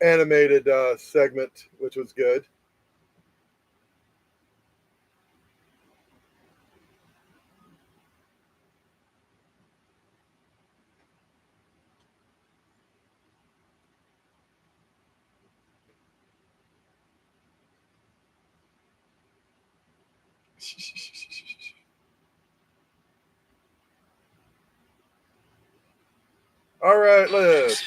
[SPEAKER 2] animated segment, which was good. All right, Liz.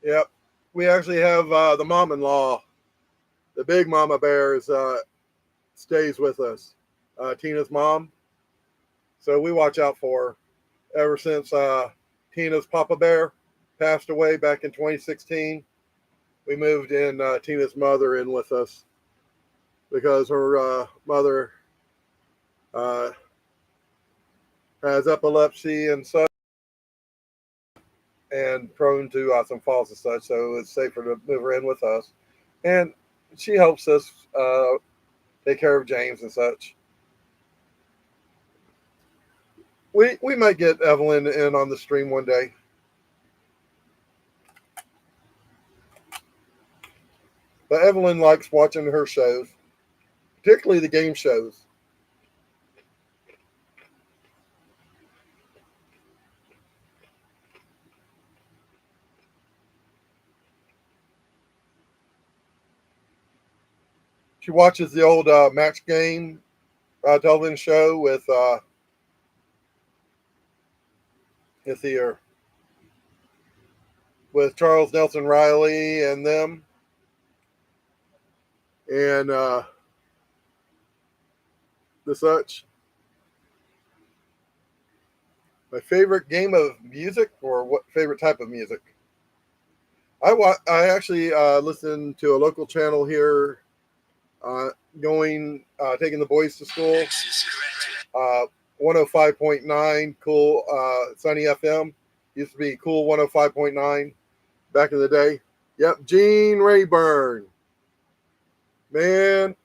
[SPEAKER 2] Yep. We actually have the mom-in-law, the big mama bears, stays with us. Tina's mom. So we watch out for her ever since Tina's Papa Bear passed away back in 2016. We moved in Tina's mother in with us because her mother has epilepsy and such and prone to some falls and such. So it's safer to move her in with us. And she helps us take care of James and such. We might get Evelyn in on the stream one day. But Evelyn likes watching her shows, particularly the game shows. She watches the old Match Game television show with with Charles Nelson Riley and them, and the such. My favorite game of music, or what favorite type of music? I actually listen to a local channel here, taking the boys to school. 105.9 Cool Sunny FM. Used to be Cool 105.9 back in the day. Yep, Gene Rayburn. Man,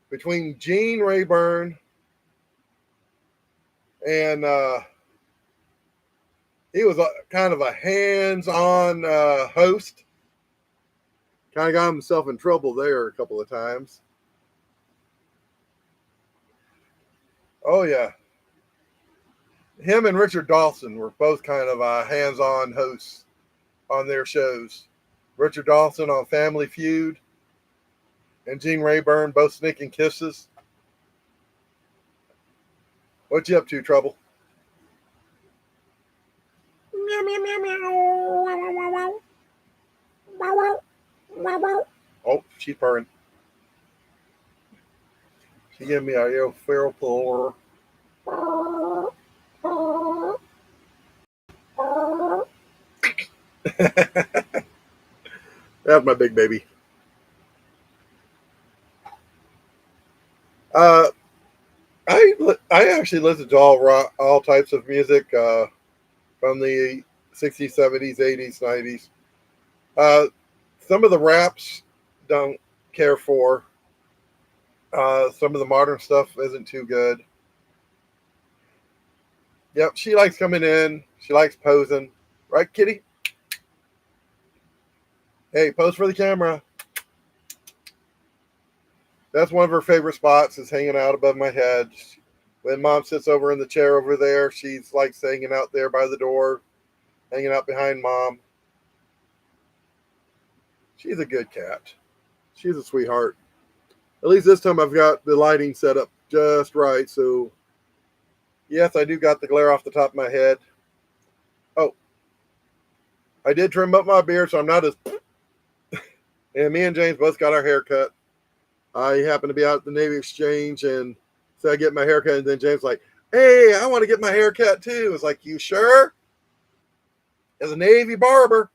[SPEAKER 2] between Gene Rayburn and he was kind of a hands-on host. Kind of got himself in trouble there a couple of times. Oh, yeah. Him and Richard Dawson were both kind of hands-on hosts on their shows. Richard Dawson on Family Feud and Gene Rayburn both sneaking kisses. What you up to, Trouble? Meow, meow, meow, meow. Oh, she's purring. She gave me a feral purr. That's my big baby. I actually listen to all types of music from the 60s, 70s, 80s, 90s. Some of the raps don't care for. Some of the modern stuff isn't too good. Yep, she likes coming in. She likes posing. Right, kitty? Hey, pose for the camera. That's one of her favorite spots, is hanging out above my head. When Mom sits over in the chair over there, she's like hanging out there by the door, hanging out behind Mom. She's a good cat. She's a sweetheart. At least this time I've got the lighting set up just right. So, yes, I do got the glare off the top of my head. Oh, I did trim up my beard, so I'm not as... And me and James both got our hair cut. I happened to be out at the Navy Exchange, and so I get my hair cut, and then James like, hey, I want to get my hair cut too. It's like, you sure? As a Navy barber.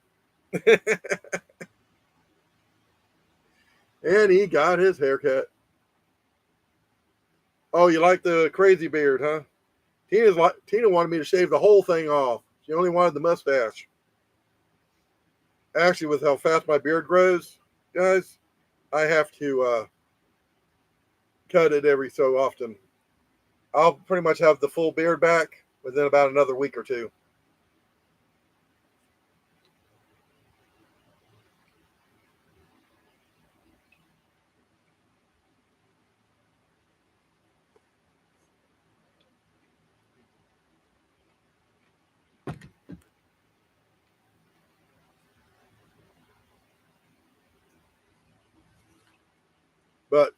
[SPEAKER 2] And he got his haircut. Oh, you like the crazy beard, huh? Tina wanted me to shave the whole thing off. She only wanted the mustache. Actually, with how fast my beard grows, guys, I have to cut it every so often. I'll pretty much have the full beard back within about another week or two. But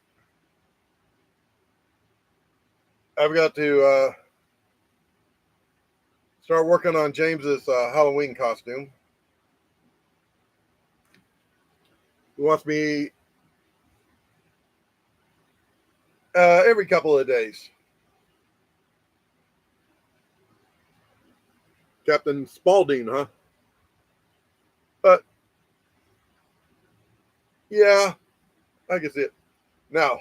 [SPEAKER 2] I've got to start working on James's Halloween costume. He wants me every couple of days. Captain Spaulding, huh? But yeah, I can see it. Now,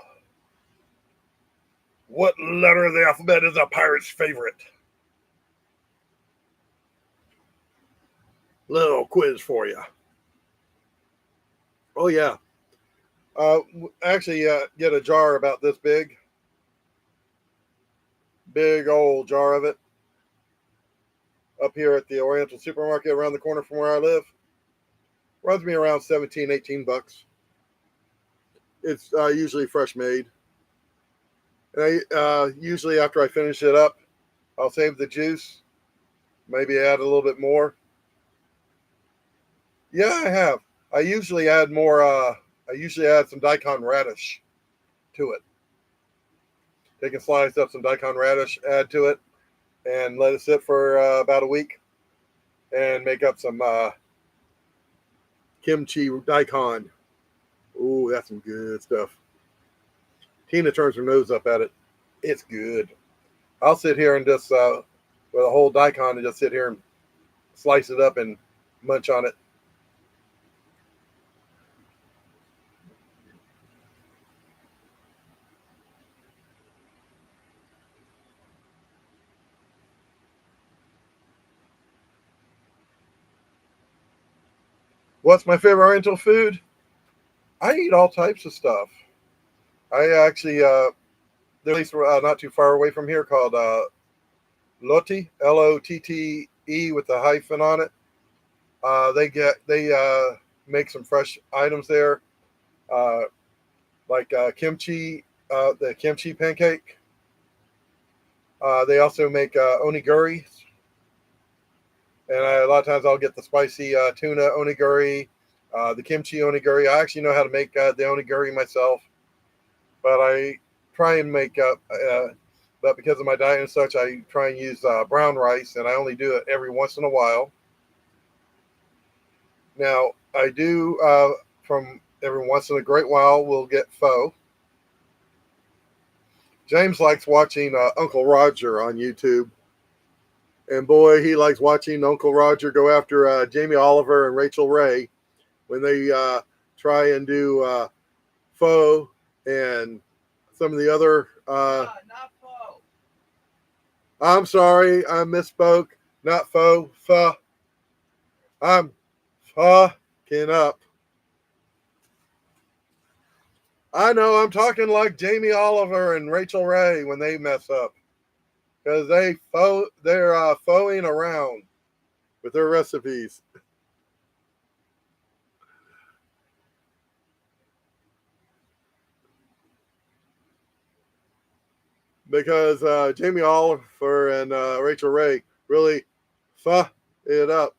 [SPEAKER 2] what letter of the alphabet is a pirate's favorite? Little quiz for you. Oh, yeah. Actually, get a jar about this big. Big old jar of it. Up here at the Oriental Supermarket around the corner from where I live. Runs me around 17, 18 bucks. It's usually fresh made. And I usually, after I finish it up, I'll save the juice. Maybe add a little bit more. Yeah, I have. I usually add more. I usually add some daikon radish to it. Take and slice up some daikon radish, add to it, and let it sit for about a week, and make up some kimchi daikon. Ooh, that's some good stuff. Tina turns her nose up at it. It's good. I'll sit here and just with a whole daikon and just sit here and slice it up and munch on it. What's my favorite Oriental food? I eat all types of stuff. I actually, there's a place not too far away from here called Lotte, Lotte with a hyphen on it. They make some fresh items there, like kimchi, the kimchi pancake. They also make onigiri, and a lot of times I'll get the spicy tuna onigiri, the kimchi onigiri. I actually know how to make the onigiri myself, but I try and make up. But because of my diet and such, I try and use brown rice, and I only do it every once in a while. Now, I do, from every once in a great while, we'll get pho. James likes watching Uncle Roger on YouTube. And boy, he likes watching Uncle Roger go after Jamie Oliver and Rachel Ray when they try and do pho and some of the other...
[SPEAKER 1] not pho.
[SPEAKER 2] I'm sorry, I misspoke. Not pho, pho. I'm fucking up. I know I'm talking like Jamie Oliver and Rachel Ray when they mess up, because they're phoing around. with their recipes. Because Jamie Oliver and Rachel Ray really fuck it up.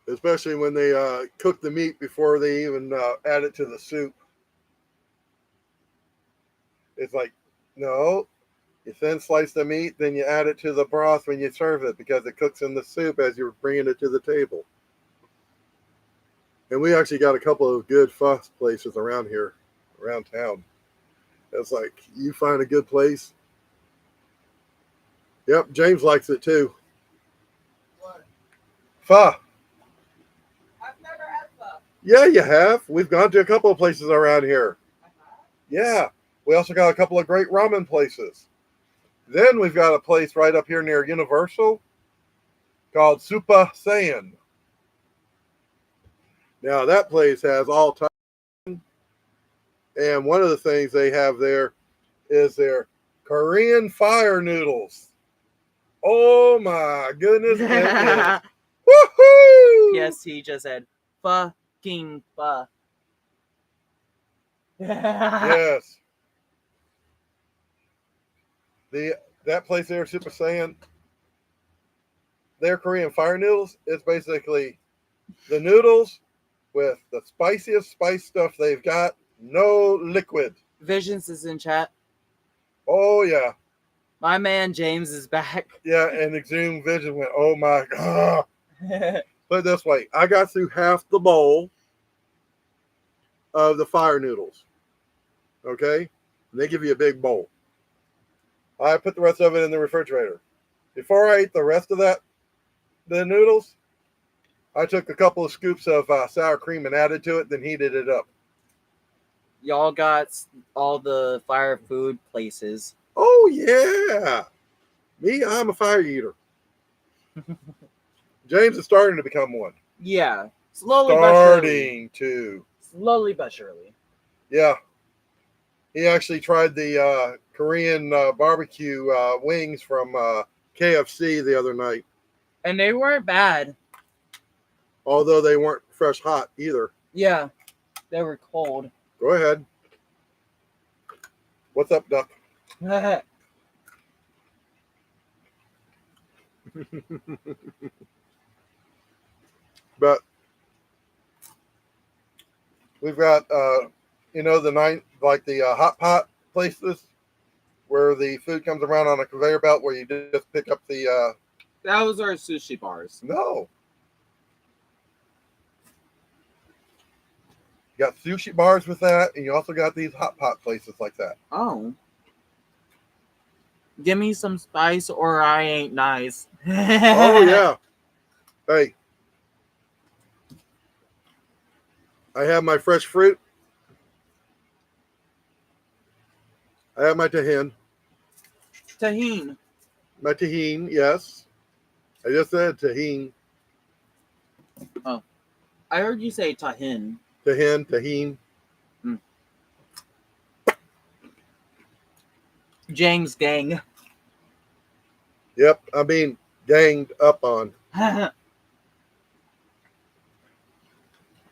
[SPEAKER 2] Especially when they cook the meat before they even add it to the soup. It's like, no, you thin slice the meat, then you add it to the broth when you serve it because it cooks in the soup as you're bringing it to the table. And we actually got a couple of good pho places around here, around town. It's like, you find a good place. Yep, James likes it too.
[SPEAKER 1] What?
[SPEAKER 2] Pho.
[SPEAKER 1] I've never had pho.
[SPEAKER 2] Yeah, you have. We've gone to a couple of places around here. Yeah. We also got a couple of great ramen places. Then we've got a place right up here near Universal called Super Saiyan. Now, that place has all time. And one of the things they have there is their Korean fire noodles. Oh, my goodness. Woohoo!
[SPEAKER 3] Yes, he just said fucking pho.
[SPEAKER 2] Yes. That place there, Super Saiyan, their Korean fire noodles, it's basically the noodles with the spiciest spice stuff they've got, no liquid.
[SPEAKER 3] Visions is in chat.
[SPEAKER 2] Oh, yeah.
[SPEAKER 3] My man James is back.
[SPEAKER 2] Yeah, and Exhumed Vision went, oh, my God. Put it this way, I got through half the bowl of the fire noodles. Okay? And they give you a big bowl. I put the rest of it in the refrigerator. Before I ate the rest of the noodles, I took a couple of scoops of sour cream and added to it, then heated it up.
[SPEAKER 3] Y'all got all the fire food places.
[SPEAKER 2] Oh, yeah. Me, I'm a fire eater. James is starting to become one.
[SPEAKER 3] Yeah. Slowly but surely.
[SPEAKER 2] Starting to.
[SPEAKER 3] Slowly but surely.
[SPEAKER 2] Yeah. He actually tried the Korean barbecue wings from KFC the other night.
[SPEAKER 3] And they weren't bad.
[SPEAKER 2] Although they weren't fresh hot either.
[SPEAKER 3] Yeah. They were cold.
[SPEAKER 2] Go ahead. What's up, Duck? But we've got, the hot pot places where the food comes around on a conveyor belt where you just pick up the.
[SPEAKER 3] That was our sushi bars.
[SPEAKER 2] No. You got sushi bars with that, and you also got these hot pot places like that.
[SPEAKER 3] Oh. Give me some spice or I ain't nice.
[SPEAKER 2] Oh, yeah. Hey. I have my fresh fruit. I have my tahini.
[SPEAKER 3] Tahini.
[SPEAKER 2] My tahini, yes. I just said tahini.
[SPEAKER 3] Oh. I heard you say tahin.
[SPEAKER 2] Tahini.
[SPEAKER 3] James gang.
[SPEAKER 2] Yep, I mean, ganged up on.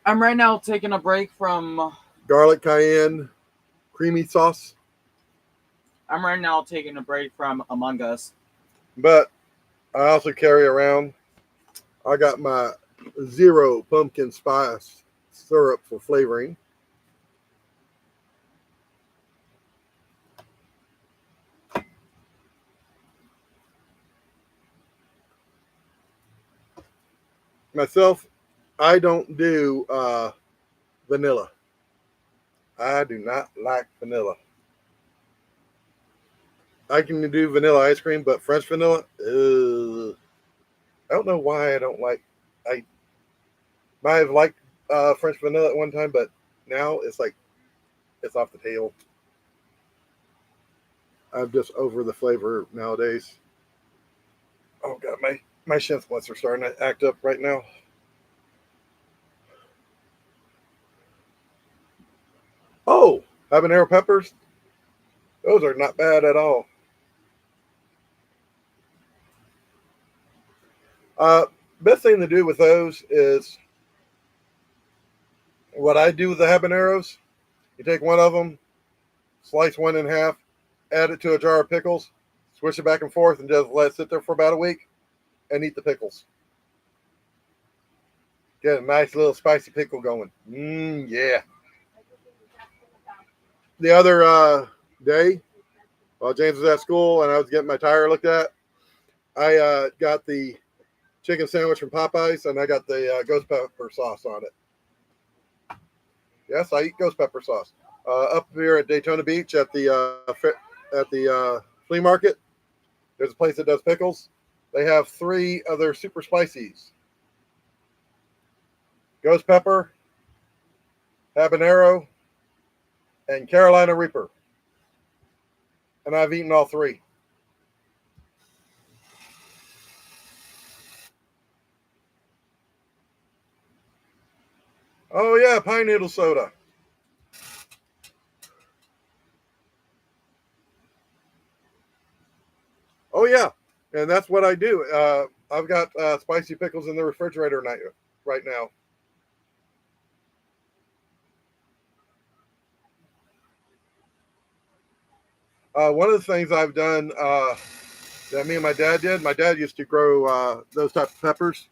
[SPEAKER 3] I'm right now taking a break from...
[SPEAKER 2] Garlic cayenne, creamy sauce.
[SPEAKER 3] I'm right now taking a break from Among Us.
[SPEAKER 2] But I also carry around, I got my zero pumpkin spice syrup for flavoring. Myself, I don't do vanilla. I do not like vanilla. I can do vanilla ice cream, but French vanilla, I don't know why I don't like. I might have liked French vanilla at one time, but now it's like it's off the table. I'm just over the flavor nowadays. Oh God, my shin splints are starting to act up right now. Oh, habanero peppers. Those are not bad at all. Best thing to do with those is what I do with the habaneros. You take one of them, slice one in half, add it to a jar of pickles, switch it back and forth, and just let it sit there for about a week and eat the pickles. Get a nice little spicy pickle going. Yeah. The other day, while James was at school and I was getting my tire looked at, I got the chicken sandwich from Popeyes and I got the ghost pepper sauce on it. Yes, I eat ghost pepper sauce. Up here at Daytona Beach at the flea market, there's a place that does pickles. They have 3 of their super spicies: ghost pepper, habanero, and Carolina Reaper. And I've eaten all 3. Oh yeah, pine noodle soda. Oh yeah, and that's what I do. I've got spicy pickles in the refrigerator right now. One of the things I've done that me and my dad did. My dad used to grow those type of peppers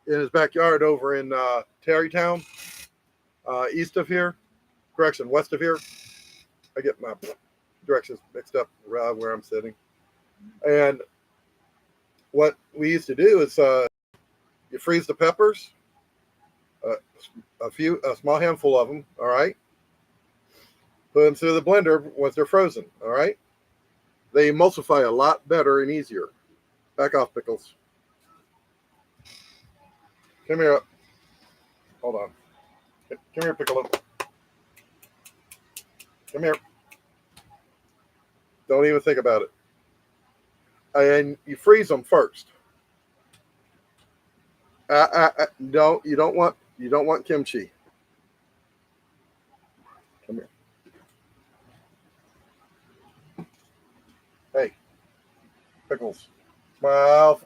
[SPEAKER 2] in his backyard over in Terrytown, east of here. Correction, west of here. I get my directions mixed up where I'm sitting. And what we used to do is you freeze the peppers, uh, a small handful of them. All right. Put them through the blender once they're frozen. All right. They emulsify a lot better and easier. Back off, pickles. Come here. Hold on. Come here, Piccolo. Come here. Don't even think about it. And you freeze them first. No, you don't want kimchi. Come here. Hey, pickles. Smile.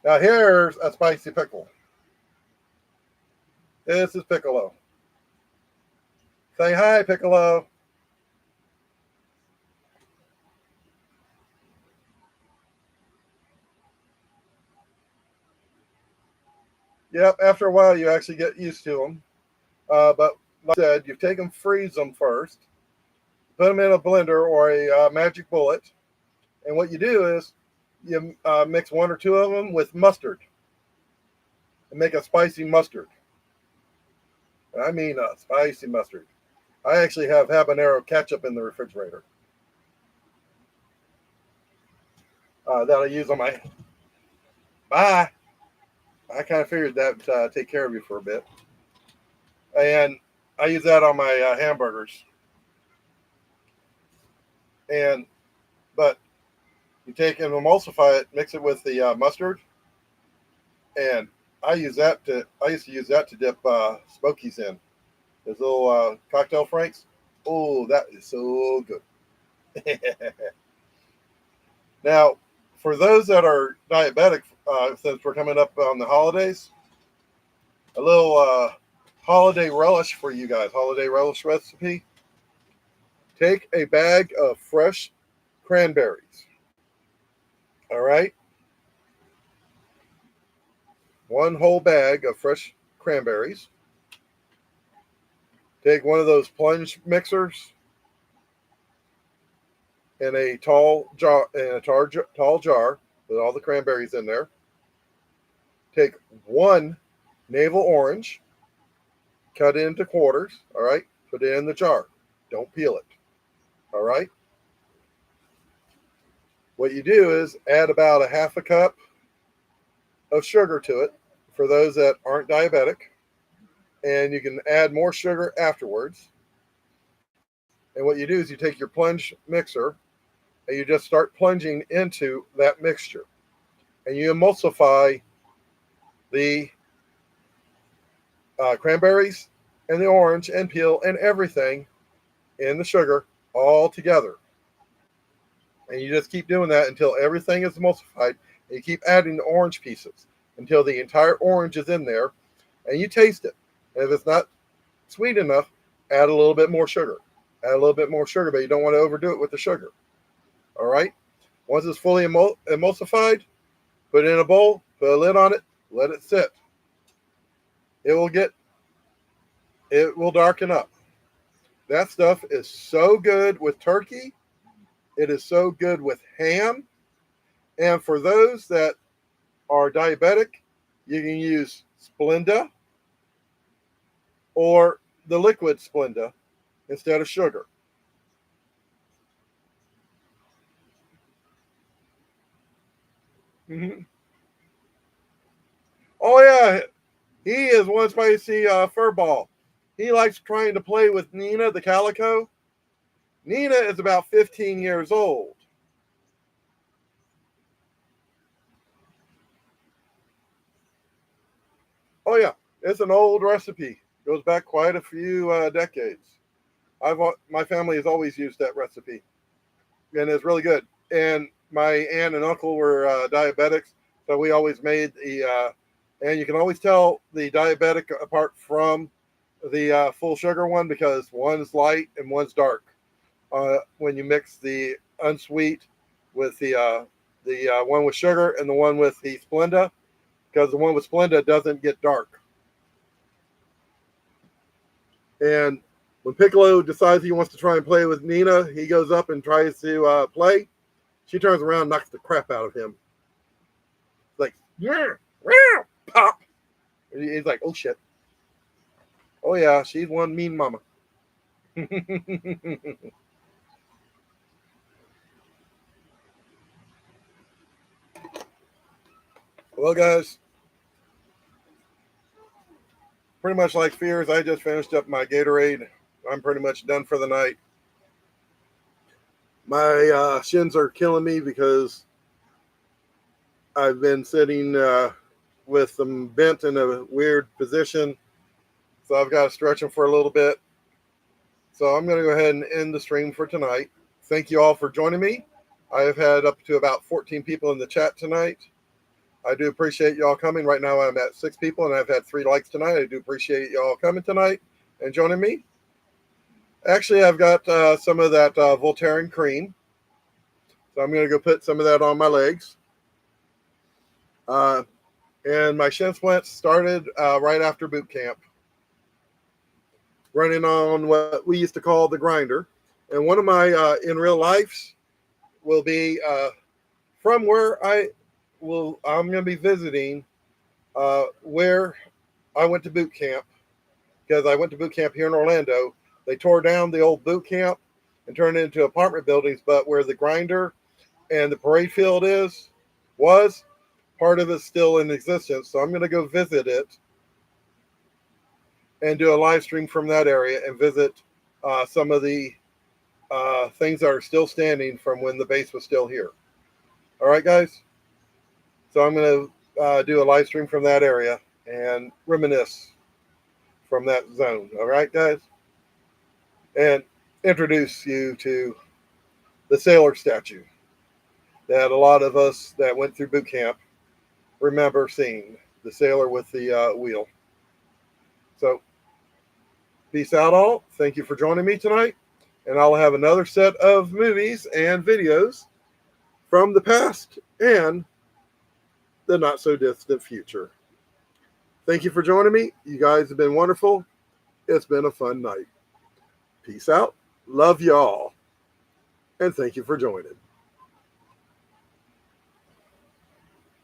[SPEAKER 2] Now here's a spicy pickle. This is Piccolo. Say hi, Piccolo. Yep, after a while you actually get used to them. But like I said, you take them, freeze them first, put them in a blender or a magic bullet, and what you do is you mix 1 or 2 of them with mustard and make a spicy mustard. I mean a spicy mustard. I actually have habanero ketchup in the refrigerator that I use on my. Bye. I kind of figured that would take care of you for a bit. And I use that on my hamburgers. But you take and emulsify it, mix it with the mustard, and I used to use that to dip Smokies in. Those little cocktail franks. Oh, that is so good. Now, for those that are diabetic, since we're coming up on the holidays, a little holiday relish for you guys. Holiday relish recipe. Take a bag of fresh cranberries. All right. 1 whole bag of fresh cranberries. Take one of those plunge mixers in a tall jar with all the cranberries in there. Take 1 navel orange, cut it into quarters. All right. Put it in the jar. Don't peel it. All right. What you do is add about a half a cup of sugar to it for those that aren't diabetic. And you can add more sugar afterwards. And what you do is you take your plunge mixer and you just start plunging into that mixture. And you emulsify the cranberries and the orange and peel and everything in the sugar all together. And you just keep doing that until everything is emulsified. And you keep adding the orange pieces. until the entire orange is in there, and you taste it. And if it's not sweet enough, add a little bit more sugar. Add a little bit more sugar, but you don't want to overdo it with the sugar. All right? Once it's fully emulsified, put it in a bowl, put a lid on it, let it sit. It will darken up. That stuff is so good with turkey. It is so good with ham. And for those that are diabetic, you can use Splenda or the liquid Splenda instead of sugar. Mm-hmm. Oh, yeah. He is one spicy furball. He likes trying to play with Nina, the calico. Nina is about 15 years old. Oh, yeah. It's an old recipe. Goes back quite a few decades. My family has always used that recipe, and it's really good. And my aunt and uncle were diabetics, so we always made the. And you can always tell the diabetic apart from the full sugar one because one's light and one's dark. When you mix the unsweet with the one with sugar and the one with the Splenda, because the one with Splenda doesn't get dark. And when Piccolo decides he wants to try and play with Nina, he goes up and tries to play. She turns around and knocks the crap out of him. Like, yeah, pop. And he's like, oh, shit. Oh, yeah, she's one mean mama. Well, guys, pretty much like Fears, I just finished up my Gatorade. I'm pretty much done for the night. My shins are killing me because I've been sitting with them bent in a weird position. So I've got to stretch them for a little bit. So I'm going to go ahead and end the stream for tonight. Thank you all for joining me. I have had up to about 14 people in the chat tonight. I do appreciate y'all coming. Right now I'm at 6 people and I've had 3 likes tonight. I do appreciate y'all coming tonight and joining me. Actually, I've got some of that Voltaren cream. So I'm going to go put some of that on my legs. And my shin splints started right after boot camp, running on what we used to call the grinder. And one of my in real lives will be from where I'm going to be visiting where I went to boot camp, because I went to boot camp here in Orlando. They tore down the old boot camp and turned it into apartment buildings, but where the grinder and the parade field was, part of it's still in existence. So I'm going to go visit it and do a live stream from that area and visit some of the things that are still standing from when the base was still here. All right, guys. So I'm going to do a live stream from that area and reminisce from that zone. All right, guys. And introduce you to the sailor statue that a lot of us that went through boot camp remember seeing, the sailor with the wheel. So peace out all. Thank you for joining me tonight. And I'll have another set of movies and videos from the past and the not so distant future. Thank you for joining me. You guys have been wonderful. It's been a fun night. Peace out. Love y'all. And thank you for joining.